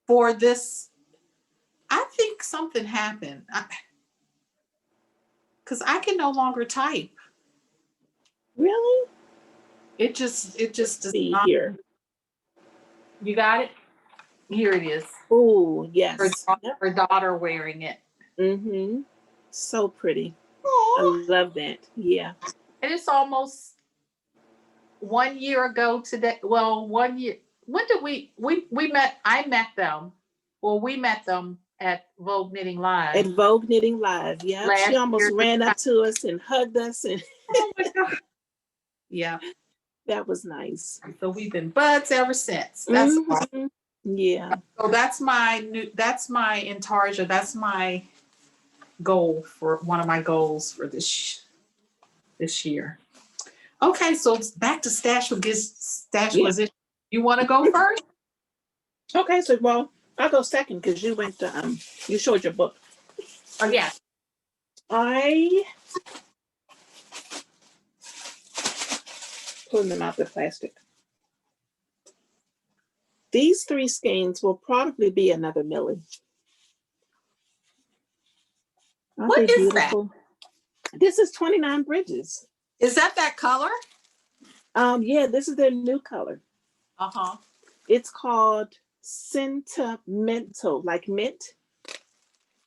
for this. I think something happened because I can no longer type.
Really?
It just does
See
not.
here.
You got it? Here it is.
Oh, yes.
Her daughter wearing it.
Mm-hmm. So pretty.
Aww.
I love that. Yeah.
And it's almost 1 year ago today. Well, 1 year. When did we met? I met them. Well, we met them at Vogue Knitting Live.
At Vogue Knitting Live. Yeah. She almost ran up to us and hugged us. And
oh my God. Yeah.
That was nice.
So we've been buds ever since. That's awesome.
Yeah.
So that's my Intarsia. That's my goal for one of my goals for this year. Okay, so back to stash position. You want to go first?
Okay, so I'll go second because you went to you showed your book.
Oh yeah.
I pulling them out the plastic. These 3 skeins will probably be another Millie.
What is beautiful?
That? This is 29 Bridges.
Is that color?
Yeah, this is their new color.
Uh-huh.
It's called Sentimental, like mint.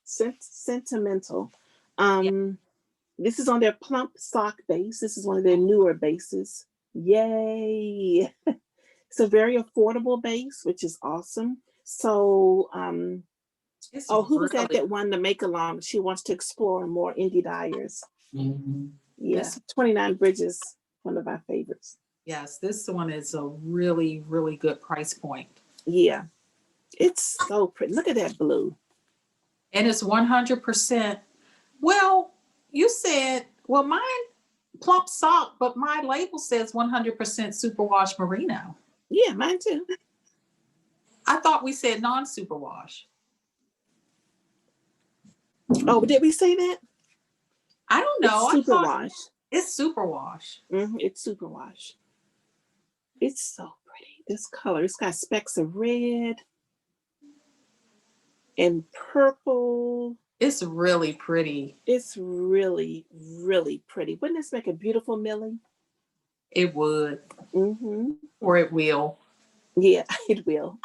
Sentimental. This is on their plump sock base. This is one of their newer bases. Yay! It's a very affordable base, which is awesome. So, who was that one to make along? She wants to explore more indie dyers. Mm-hmm. Yeah, 29 Bridges, one of our favorites.
Yes, this one is a really, really good price point.
Yeah, it's so pretty. Look at that blue.
And it's 100%. Well, you said, well, mine plump sock, but my label says 100% superwash merino.
Yeah, mine too.
I thought we said non-superwash.
Oh, did we say that?
I don't know.
It's superwash.
It's superwash.
Mm-hmm. It's superwash. It's so pretty. This color, it's got specks of red and purple.
It's really pretty.
It's really, really pretty. Wouldn't this make a beautiful Millie?
It would.
Mm-hmm.
Or it will.
Yeah, it will.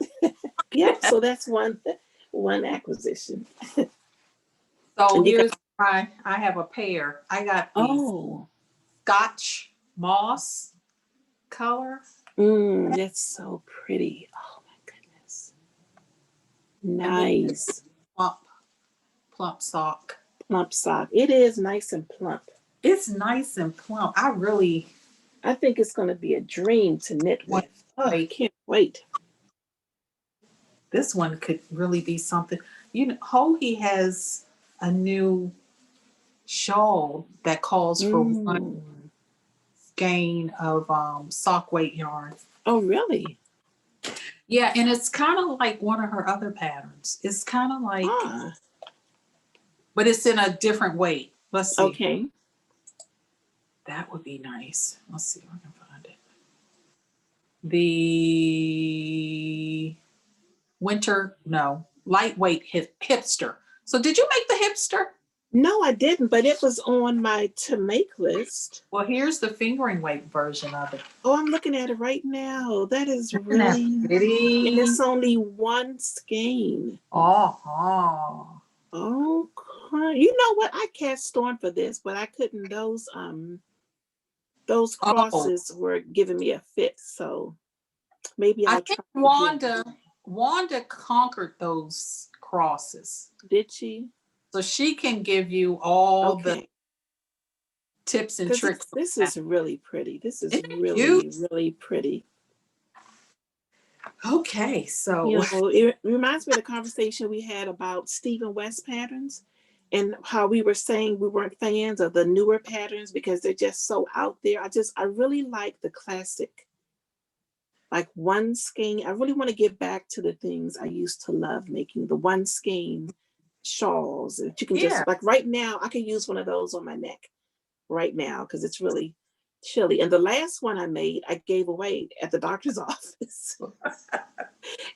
Yeah, so that's one acquisition.
So
And you got,
here's I have a pair. I got the
oh,
Scotch moss color.
that's so pretty. Oh my goodness.
And then
Nice.
plump, plump sock.
Plump sock. It is nice and plump.
It's nice and plump. I really
I think it's going to be a dream to knit
want
with. Oh, I
like
can't wait.
this one could really be something. You know, Hoagie has a new shawl that calls for one
Mm.
skein of sock weight yarn.
Oh, really?
Yeah, and it's kind of like one of her other patterns. It's kind of like,
Ah,
but it's in a different weight. Let's see.
okay.
That would be nice. Let's see if I can find it. The winter, no, lightweight hipster. So did you make the hipster?
No, I didn't, but it was on my to make list.
Well, here's the fingering weight version of it.
Oh, I'm looking at it right now. That is
Isn't that
really nice.
pretty?
And it's only one skein.
Oh,
Okay. You know what? I cast on for this, but I couldn't. Those
oh.
crosses were giving me a fit, so maybe
I
I'll
think
try again.
Wanda conquered those crosses.
Did she?
So she can give you all the
Okay.
tips and
Because
tricks.
this is really pretty. This is
Isn't it
really,
cute?
really pretty.
Okay, so
You know, it reminds me of the conversation we had about Stephen West patterns and how we were saying we weren't fans of the newer patterns because they're just so out there. I really like the classic, like one skein. I really want to get back to the things I used to love making, the one skein shawls that you can
yeah.
just, like right now, I can use one of those on my neck right now because it's really chilly. And the last one I made, I gave away at the doctor's office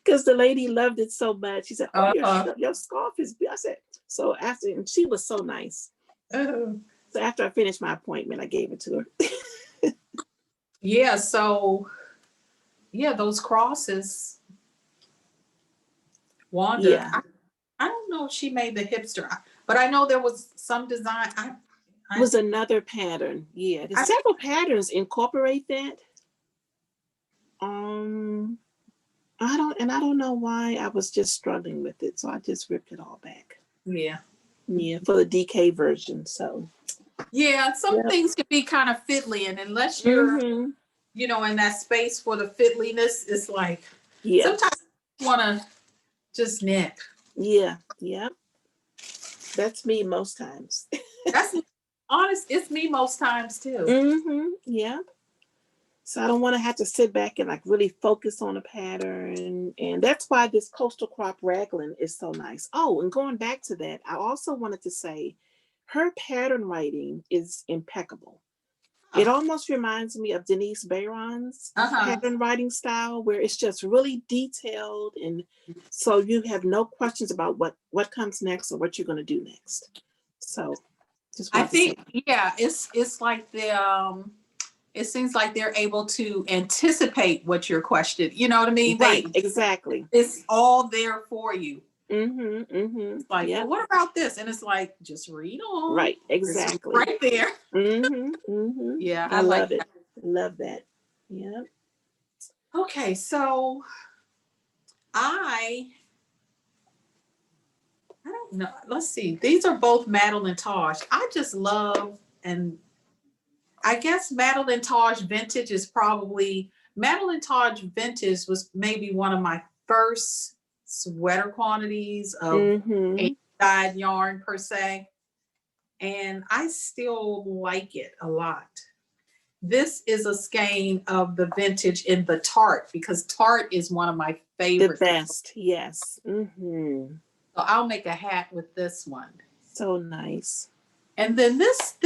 because the lady loved it so much. She said, "Oh, your scarf is." I said, so after, and she was so nice. So after I finished my appointment, I gave it to her.
Yeah, so yeah, those crosses, Wanda.
Yeah,
I don't know if she made the hipster, but I know there was some design.
it was another pattern. Yeah, there's several patterns incorporate that. I don't know why I was just struggling with it, so I just ripped it all back.
Yeah.
Yeah, for the DK version. So
yeah, some things can be kind of fiddly, and unless you're, you know, in that space for the fiddliness, it's like sometimes you want to just knit.
Yeah. That's me most times.
That's honest. It's me most times too.
Yeah. So I don't want to have to sit back and like really focus on a pattern. And that's why this coastal crop raglan is so nice. Oh, and going back to that, I also wanted to say her pattern writing is impeccable. It almost reminds me of Denise Bayron's pattern writing style, where it's just really detailed. And so you have no questions about what comes next or what you're going to do next. So just
I think, yeah, it's like the, it seems like they're able to anticipate what your question, you know what I mean?
Right, exactly.
It's all there for you. Like,
Well,
what about this? And it's like, just read on.
Right, exactly.
Right there.
Yeah, I love it. Love that. Yeah.
Okay, so I don't know. Let's see. These are both Madeline Tosh. I just love, and I guess Madeline Tosh Vintage is probably, Madeline Tosh Vintage was maybe one of my first sweater quantities of dyed yarn per se. And I still like it a lot. This is a skein of the vintage in the tart because tart is one of my favorite.
The best, yes.
So I'll make a hat with this one.
So nice.
And then this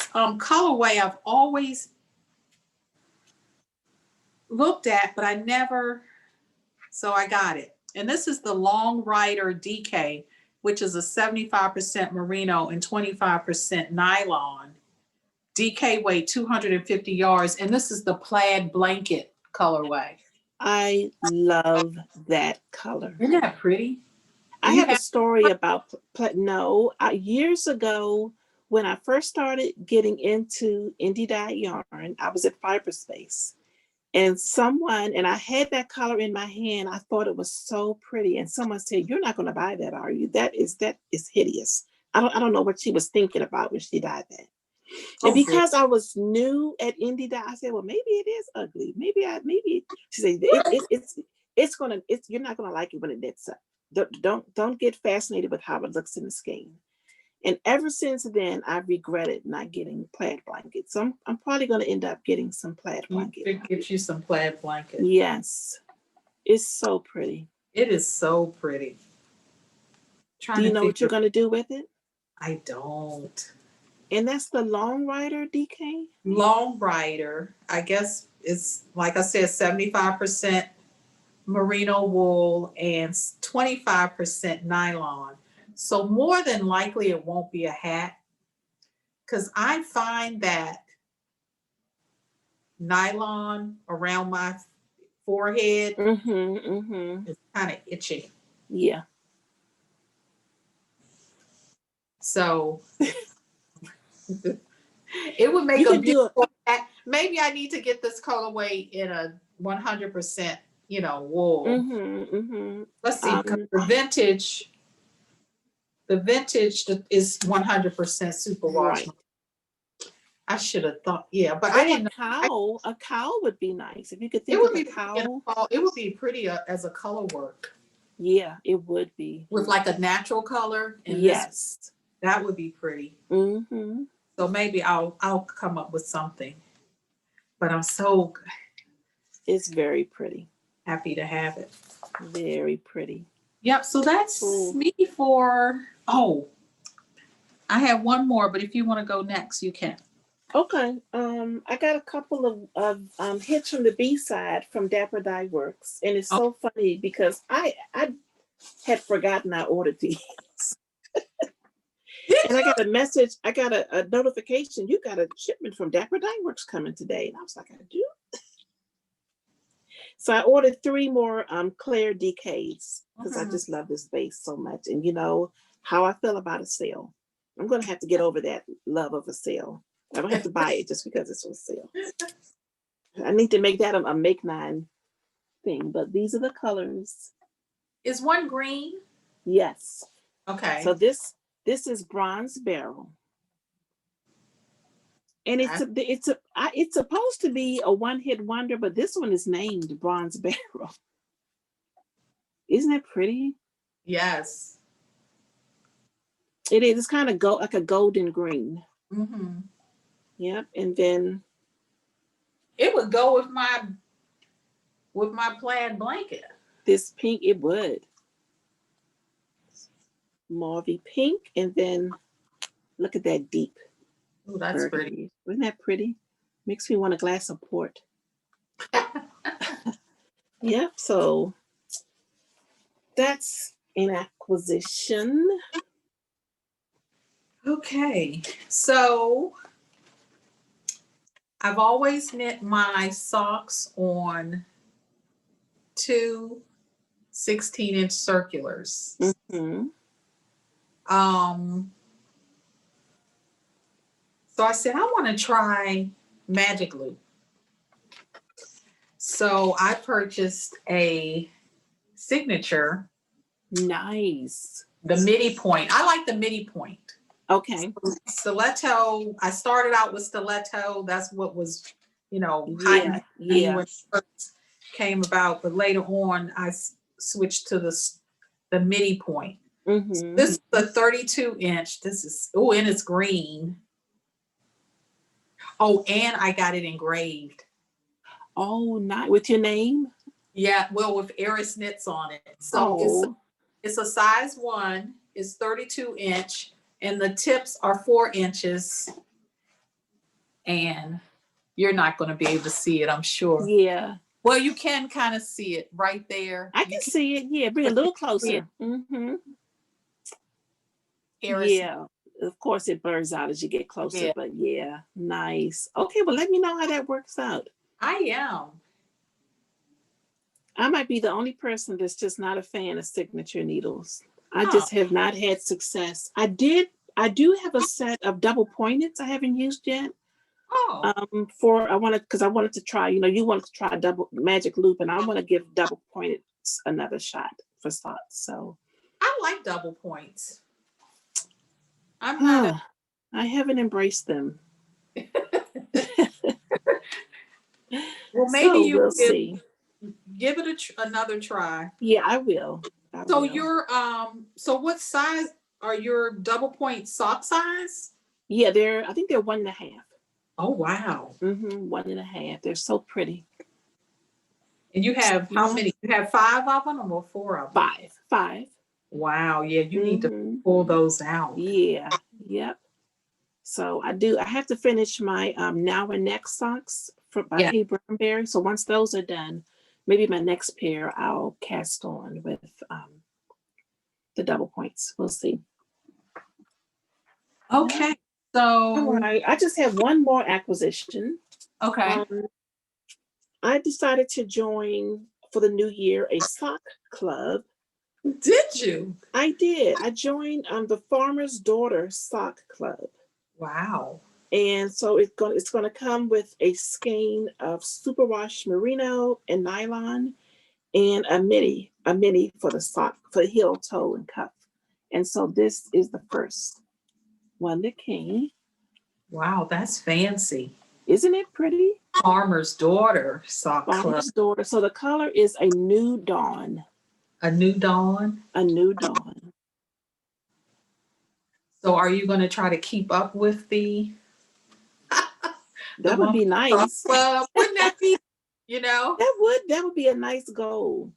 colorway I've always looked at, but I never, so I got it. And this is the Long Rider DK, which is a 75% merino and 25% nylon. DK weight 250 yards, and this is the plaid blanket colorway.
I love that color.
Isn't that pretty?
I have a story about no. Years ago, when I first started getting into indie dye yarn, I was at Fiberspace, and I had that color in my hand. I thought it was so pretty, and someone said, "You're not going to buy that, are you? That is hideous." I don't know what she was thinking about when she dyed that. And because I was new at indie dye, I said, "Well, maybe it is ugly. Maybe." She said, You're not gonna like it when it knits up. Don't get fascinated with how it looks in the skein." And ever since then, I've regretted not getting plaid blankets. So I'm probably gonna end up getting some plaid blankets.
Get you some plaid blankets.
Yes, it's so pretty.
It is so pretty.
Do you know what you're gonna do with it?
I don't.
And that's the Long Rider, DK?
Long Rider, I guess, is, like I said, 75% merino wool and 25% nylon. So more than likely it won't be a hat, because I find that nylon around my forehead is kind of itchy.
Yeah.
So it would make a beautiful hat. Maybe I need to get this colorway in a 100%, wool. Let's see, because the vintage is 100% superwash.
Right.
I should have thought, but I didn't
know. A cowl would be nice. If you could think of a cowl.
It would be pretty as a color work.
Yeah, it would be.
With like a natural color. And
yes.
That would be pretty. So maybe I'll come up with something. But I'm so
it's very pretty.
Happy to have it.
Very pretty.
Yep, so that's me for I have one more, but if you want to go next, you can.
Okay. I got a couple of hits from the B-side from Dapper Dye Works. And it's so funny because I had forgotten I ordered these. And I got a message, I got a notification, you got a shipment from Dapper Dye Works coming today. And I was like, I do? So I ordered 3 more Claire DKs because I just love this base so much. And you know how I feel about a sale. I'm going to have to get over that love of a sale. I don't have to buy it just because it's on sale. I need to make that a make 9 thing, but these are the colors.
Is one green?
Yes.
Okay.
So this is Bronze Barrel. And it's supposed to be a one-hit wonder, but this one is named Bronze Barrel. Isn't that pretty?
Yes.
It is. It's kind of like a golden green. Yep. And then
it would go with my plaid blanket.
This pink, it would. Mauvey pink, and then look at that deep.
Oh, that's pretty.
Isn't that pretty? Makes me want a glass of port. Yep. So that's an acquisition.
Okay. So I've always knit my socks on 2 16-inch circulars. So I said, I want to try Magic Loop. So I purchased a signature.
Nice.
The midi point. I like the midi point.
Okay.
Stiletto. I started out with stiletto. That's what was, hot when it first came about. But later on, I switched to the midi point. This is a 32-inch. And it's green. Oh, and I got it engraved.
Oh, not with your name?
Yeah, well, with Eris Knits on it. So it's a size 1. It's 32-inch, and the tips are 4 inches. And you're not going to be able to see it, I'm sure.
Yeah.
Well, you can kind of see it right there.
I can see it. Yeah, bring it a little closer. Yeah. Of course, it blurs out as you get closer, but yeah, nice. Okay, well, let me know how that works out.
I am.
I might be the only person that's just not a fan of signature needles. I
Huh.
just have not had success. I do have a set of double pointed I haven't used yet.
Oh,
Because I wanted to try, you wanted to try a double magic loop, and I want to give double pointed another shot for socks. So
I like double points. I'm not a
I haven't embraced them.
well. Maybe
So
you
we'll
give
see.
give it another try.
Yeah, I will.
So so what size are your double point sock size?
Yeah, I think they're 1.5.
Oh wow!
1.5. They're so pretty.
And you have how many? You have 5 of them or 4 of them?
Five.
Wow! Yeah, you need to pull those out.
Yeah. Yep. So I have to finish my now and next socks by
Yeah.
Hey Brownberry. So once those are done, maybe my next pair I'll cast on with the double points. We'll see.
Okay.
All
So
right. I just have one more acquisition.
okay.
I decided to join for the new year a sock club.
Did you?
I did. I joined the Farmer's Daughter Sock Club.
Wow.
And so it's gonna come with a skein of superwash merino and nylon, and a mini for the sock, for the heel, toe, and cuff. And so this is the first one that came.
Wow, that's fancy.
Isn't it pretty?
Farmer's Daughter sock club.
Farmer's Daughter. So the color is a new dawn.
A new dawn.
A new dawn.
So are you going to try to keep up with the
That would be nice.
club? Wouldn't that be, you know?
That would be a nice goal.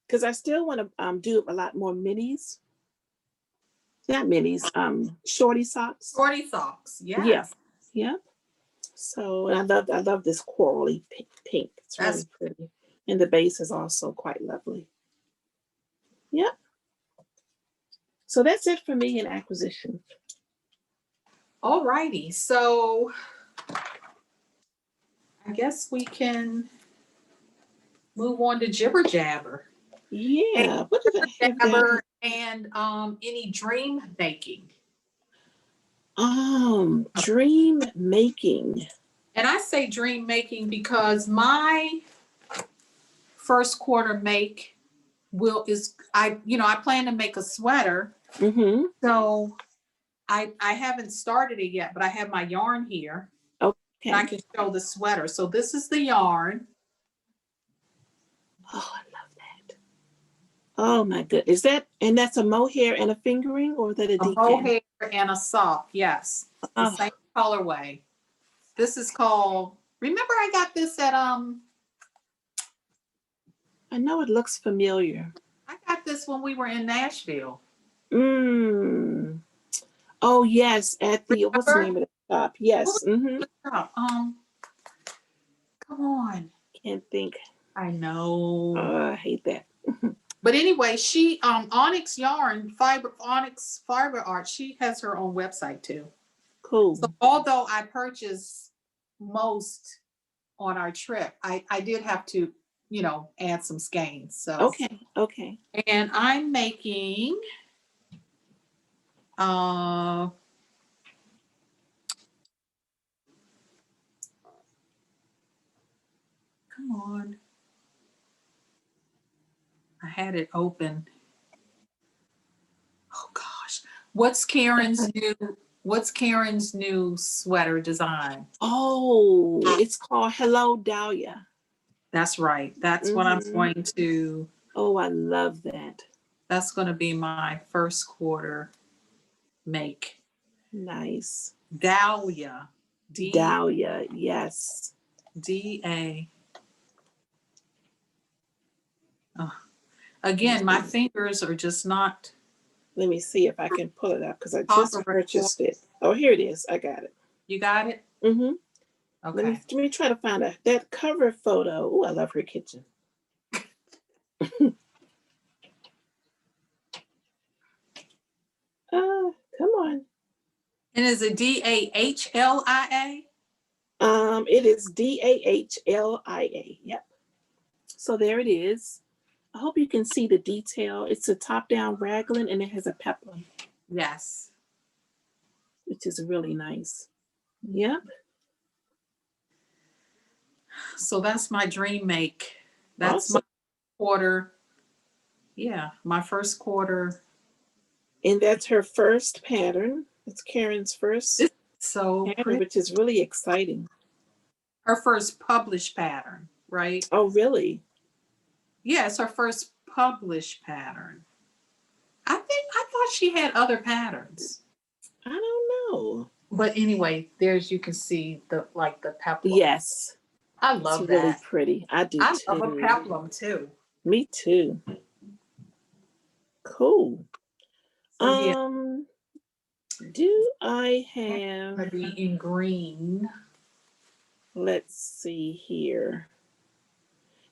Because I still want to do a lot more minis. Not minis, shorty socks.
Shorty socks, yes.
Yeah. Yeah. So, and I love this corally pink. It's really pretty. And the base is also quite lovely. Yep. So that's it for me in acquisition.
All righty. So I guess we can move on to jibber jabber.
Yeah. What did I have
Jabber and any dream making.
Dream making.
And I say dream making because my first quarter make I plan to make a sweater.
Mm-hmm.
So I haven't started it yet, but I have my yarn here.
Okay.
And I can show the sweater. So this is the yarn.
Oh, I love that. Oh my goodness. That's a mohair and a fingering, or is that a
A
decan?
mohair and a sock, yes. The
Oh.
same colorway. This is called, remember I got this at
I know it looks familiar.
I got this when we were in Nashville.
Oh yes, at the what's the name of the shop? Yes.
Come on.
Can't think.
I know.
I hate that.
But anyway, she Onyx Yarn, Onyx Fiber Art, she has her own website too.
Cool.
So although I purchased most on our trip, I did have to, add some skeins. So
okay.
And I'm making come on. I had it open. Oh gosh. What's Karen's new sweater design?
Oh, it's called Hello Dahlia.
That's right. That's what I'm going to.
Oh, I love that.
That's going to be my first quarter make.
Nice.
Dahlia.
Dahlia, yes.
D-A. Oh. Again, my fingers are just not.
Let me see if I can pull it up because I just purchased it. Oh, here it is. I got it.
You got it?
Mm-hmm.
Okay.
Let me try to find that cover photo. Oh, I love her kitchen. Come on.
And is it Dahlia?
It is Dahlia. Yep. So there it is. I hope you can see the detail. It's a top-down raglan and it has a peplum,
Yes.
which is really nice. Yep.
So that's my dream make. That's
Awesome.
my quarter. Yeah, my first quarter.
And that's her first pattern. It's Karen's first
It's so
pattern,
pretty.
which is really exciting.
Her first published pattern, right?
Oh, really?
Yeah, it's her first published pattern. I thought she had other patterns.
I don't know.
But anyway, there's you can see the peplum.
Yes,
I
it's
love
really
that.
pretty. I do
I love a
too.
peplum too.
Me too. Cool.
So yeah,
Do I
it's
have,
gonna be in green.
let's see here.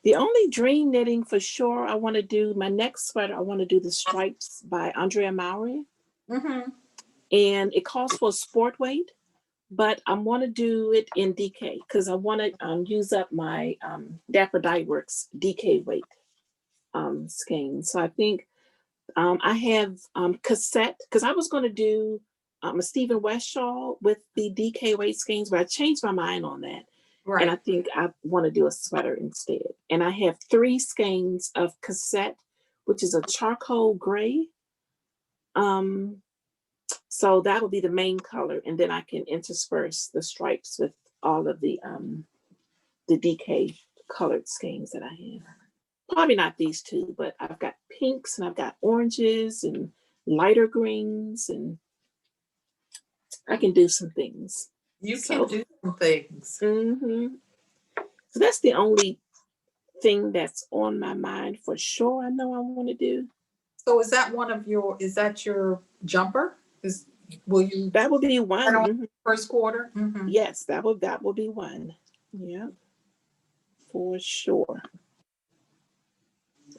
The only dream knitting for sure I want to do, my next sweater, I want to do the stripes by Andrea Maury.
Mm-hmm.
And it calls for a sport weight, but I want to do it in DK because I want to use up my Dapper Dye Works DK weight skein. So I think I have cassette because I was going to do a Stephen West shawl with the DK weight skeins, but I changed my mind on that. And I
Right.
think I want to do a sweater instead. And I have 3 skeins of cassette, which is a charcoal gray. So that will be the main color, and then I can intersperse the stripes with all of the DK colored skeins that I have. Probably not these 2, but I've got pinks and I've got oranges and lighter greens, and I can do some things.
You can
So,
do some things.
so that's the only thing that's on my mind for sure. I know I want to do.
So is that your jumper? Will you
That will be
start on
one.
first quarter? Mm-hmm.
Yes, that will be one. Yeah, for sure.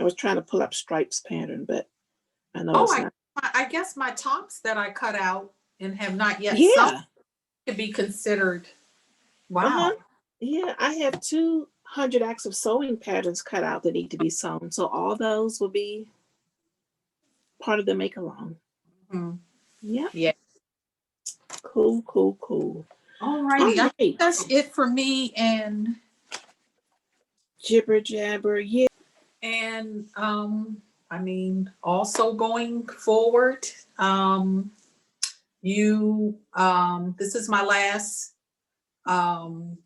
I was trying to pull up stripes pattern, but I know
Oh,
it's not.
I guess my tops that I cut out and have not yet sewn
Yeah.
could be considered.
Uh-huh.
Wow.
Yeah, I have 200 acts of sewing patterns cut out that need to be sewn. So all those will be part of the make along.
Mm-hmm.
Yeah.
Yeah.
Cool, cool, cool.
All
All
righty. I think
right.
that's it for me.
Jibber jabber. Yeah.
And I mean, also going forward, this is my last formal,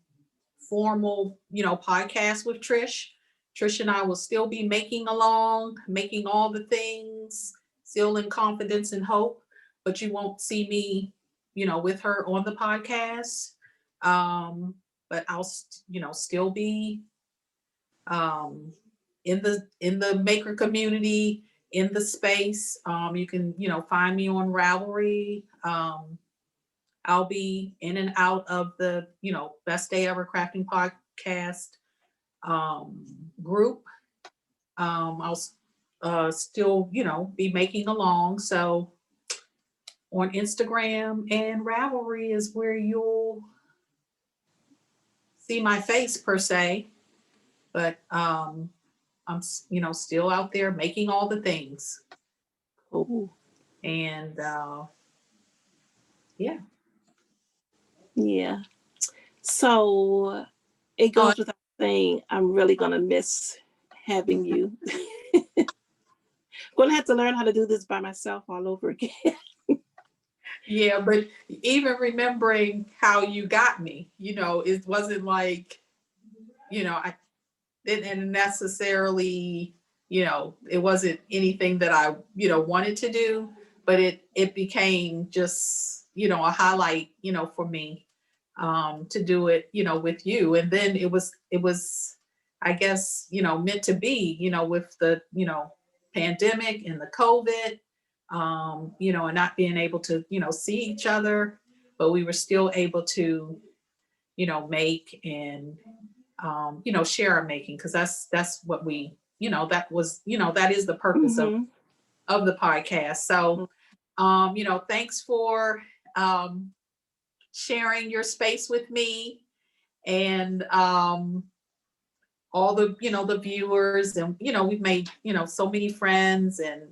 podcast with Trish. Trish and I will still be making all the things, still in confidence and hope, but you won't see me, with her on the podcast. But I'll, still be um, in the maker community, in the space. You can, find me on Ravelry. I'll be in and out of the, Best Day Ever Crafting podcast group. I'll still, be making along. So on Instagram and Ravelry is where you'll see my face per se. But I'm, still out there making all the things.
Cool.
And yeah.
Yeah. So it
Oh,
goes without saying, I'm really gonna miss having you. Gonna have to learn how to do this by myself all over again.
yeah, but even remembering how you got me, it wasn't like, I didn't necessarily, it wasn't anything that I, wanted to do, but it became just, a highlight, for me to do it, with you. And then it was, I guess, meant to be, with the, pandemic and the COVID, and not being able to, see each other, but we were still able to, make and, share our making, because that's what we, that is the purpose
Mm-hmm.
of the podcast. So, thanks for sharing your space with me, and all the, the viewers, and, we've made, so many friends, and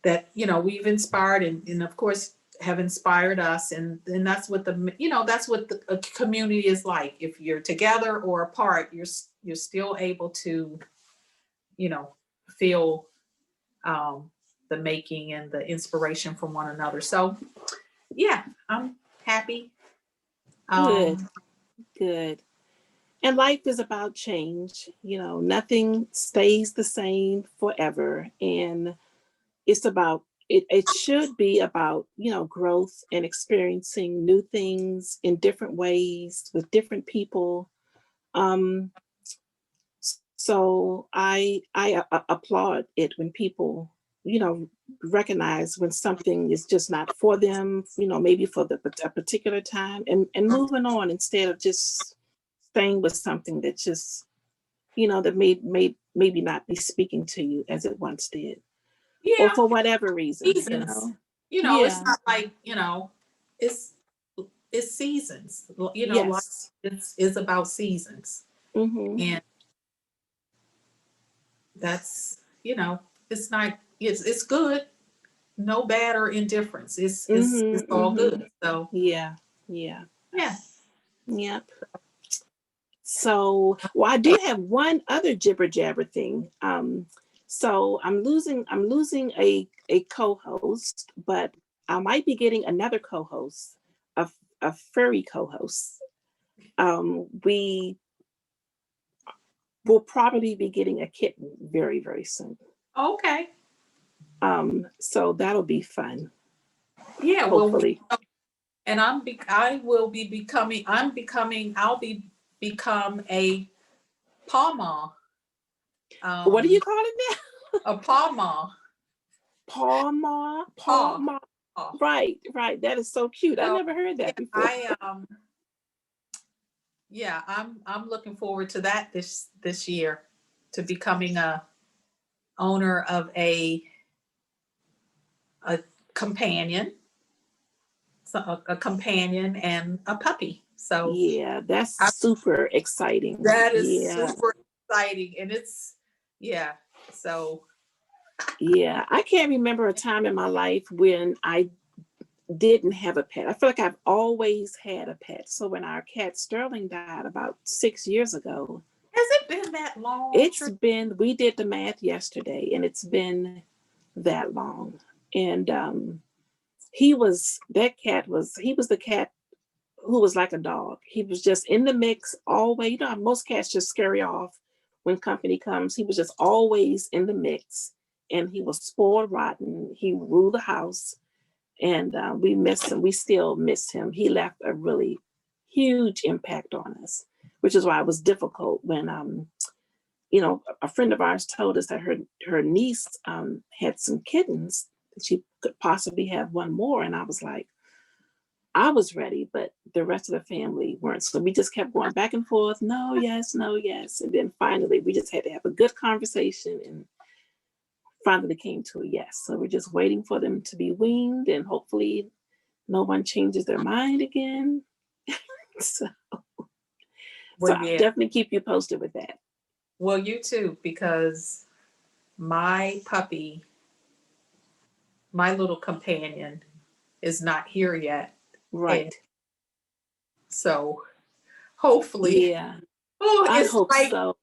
that, we've inspired, and of course have inspired us. And that's what that's what a community is like. If you're together or apart, you're still able to, feel the making and the inspiration from one another. So yeah, I'm happy.
Good. And life is about change. Nothing stays the same forever. And it's about, it should be about, growth and experiencing new things in different ways with different people. So I applaud it when people, recognize when something is just not for them, maybe for a particular time, and moving on instead of just staying with something that just, that maybe not be speaking to you as it once did, or
Yeah,
for whatever reason,
seasons.
Yeah.
It's not like, it's seasons. Life
Yes.
is about seasons.
Mm-hmm.
And that's, it's not, it's good, no bad or indifference. It's
Mm-hmm.
all
Mm-hmm.
good. So
Yeah.
yeah.
Yep. So, well, I do have one other jibber jabber thing. So I'm losing a co-host, but I might be getting another co-host, a furry co-host. We will probably be getting a kitten very, very soon.
Okay.
So that'll be fun.
Yeah, well,
Hopefully.
and I'll become a Palma.
What do you
Um,
call it now?
a Palma.
Palma.
Paw.
Palma.
Paw.
Right. That is so cute. I
So
never heard
yeah,
that before.
I'm looking forward to that this year, to becoming a owner of a companion, a companion and a puppy. So
Yeah, that's
I,
super exciting.
that is
Yeah.
super exciting, and it's yeah. So
Yeah. I can't remember a time in my life when I didn't have a pet. I feel like I've always had a pet. So when our cat Sterling died about 6 years ago,
has it been that long?
we did the math yesterday, and it's been that long. And he was the cat who was like a dog. He was just in the mix always. Most cats just scurry off when company comes. He was just always in the mix, and he was spoiled rotten. He ruled the house, and we miss him. We still miss him. He left a really huge impact on us, which is why it was difficult when a friend of ours told us that her niece had some kittens, that she could possibly have one more, and I was like, I was ready, but the rest of the family weren't. So we just kept going back and forth. No, yes, no, yes. And then finally, we just had to have a good conversation, and finally came to a yes. So we're just waiting for them to be weaned, and hopefully no one changes their mind again. so I'll
Yeah.
definitely keep you posted with that.
Well, you too, because my puppy, my little companion, is not here yet.
Right.
And so hopefully,
Yeah. I
it's
hope
like,
so.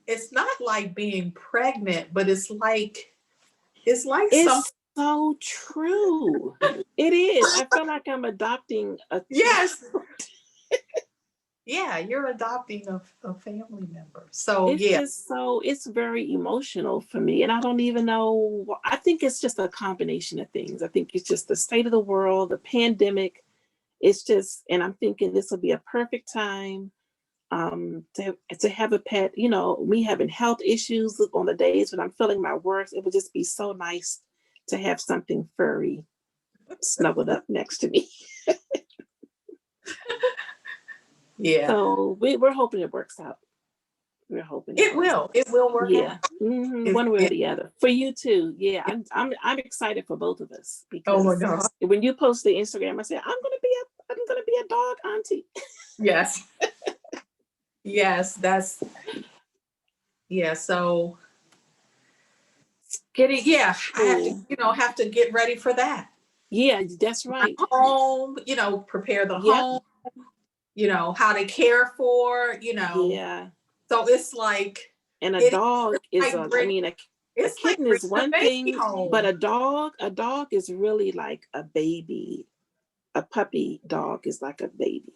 it's not like being pregnant, but it's like something.
It's so true. It is. I feel like I'm adopting a
Yes.
child.
Yeah, you're adopting a family member. So
It's
yeah.
just it's very emotional for me. And I don't even know. I think it's just a combination of things. I think it's just the state of the world, the pandemic. It's just, and I'm thinking this will be a perfect time to have a pet. Me having health issues on the days when I'm feeling my worst, it would just be so nice to have something furry snuggled up next to me.
Yeah.
So we're hoping it works out. We're hoping
It will. It will work
Yeah.
out.
One way or the other. For you too. Yeah. I'm excited for both of us,
Oh my
because
God.
when you post the Instagram, I said, I'm gonna be a I'm gonna be a dog auntie.
Yes. Yes, so I have to,
Cool.
have to get ready for that.
Yeah, that's right.
Home, prepare the
Yep.
home, how to care for,
Yeah.
so it's like,
And a
it
dog is
like bring,
a
it's like
kitten is
bringing the
one
baby
thing, but
home.
a dog is really like a baby. A puppy dog is like a baby.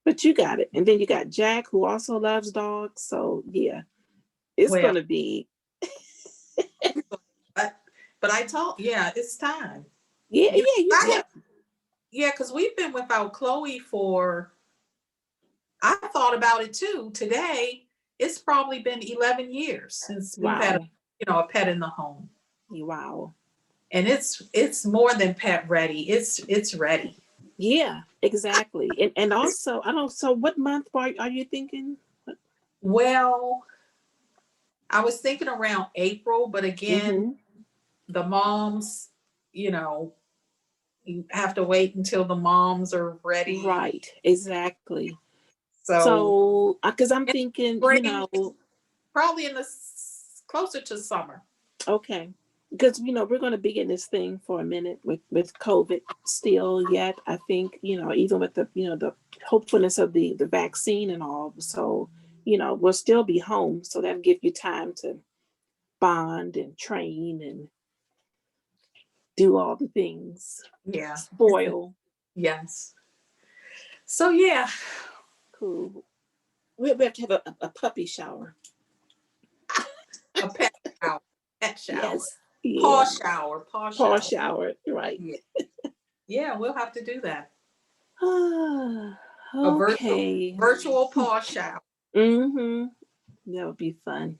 But you got it. And then you got Jack, who also loves dogs. So yeah, it's
Well,
gonna be
but it's time.
yeah,
You know,
yeah,
I
yeah.
have, because we've been without Chloe I thought about it too. Today, it's probably been 11 years since we've had
Wow.
a pet in the home.
Wow.
And it's more than pet ready. It's ready.
Yeah, exactly. And also, I don't so what month are you thinking?
Well, I was thinking around April, but again,
Mm-hmm.
the moms, you know, you have to wait until the moms are ready.
Right, exactly.
So
So, because I'm
in
thinking,
spring, probably closer to summer.
okay, because we're going to be in this thing for a minute with COVID still yet. I think even with the hopefulness of the vaccine and all. So we'll still be home, so that'll give you time to bond and train and do all the things.
Yeah.
Spoil.
Yes. So yeah,
Cool. We have to have a puppy shower.
a pet shower, pet shower,
Yes. Yeah.
paw
Paw
shower.
shower. Right.
Yeah. Yeah, we'll have to do that.
Ah,
A
okay.
virtual paw shower.
Mm-hmm. That would be fun.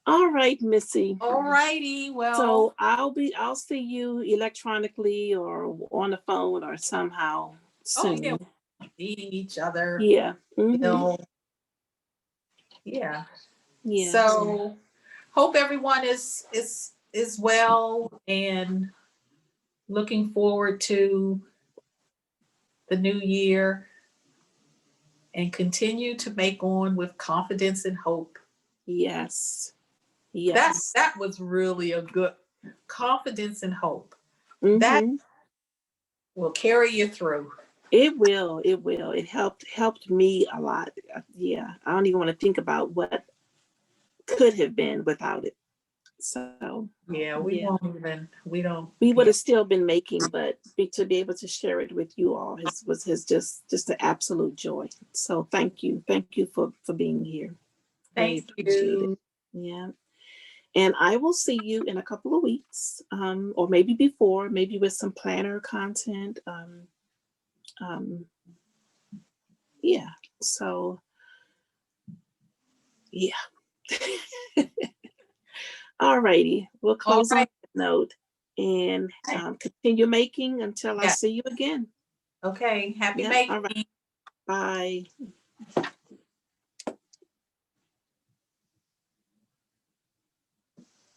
All right, Missy.
All righty. Well,
So I'll see you electronically or on the phone or somehow
oh yeah,
soon.
meeting each other.
Yeah. Mm-hmm.
Still, yeah.
Yeah.
So hope everyone is well and looking forward to the new year and continue to make on with confidence and hope.
Yes.
That
Yes.
that was really a good confidence and hope. That
Mm-hmm.
will carry you through.
It will. It will. It helped me a lot. Yeah. I don't even want to think about what could have been without it. So
Yeah,
yeah.
we don't,
We would
yeah.
have still been making, but to be able to share it with you all was just an absolute joy. So thank you for being here. Really
Thank
appreciate it.
you.
Yeah, and I will see you in a couple of weeks, or maybe before, maybe with some planner content. Um, yeah. So yeah. All righty, we'll
All
close on
right.
that note and continue making until I
Yeah.
see you again.
Okay. Happy
Yeah. All right.
making.
Bye.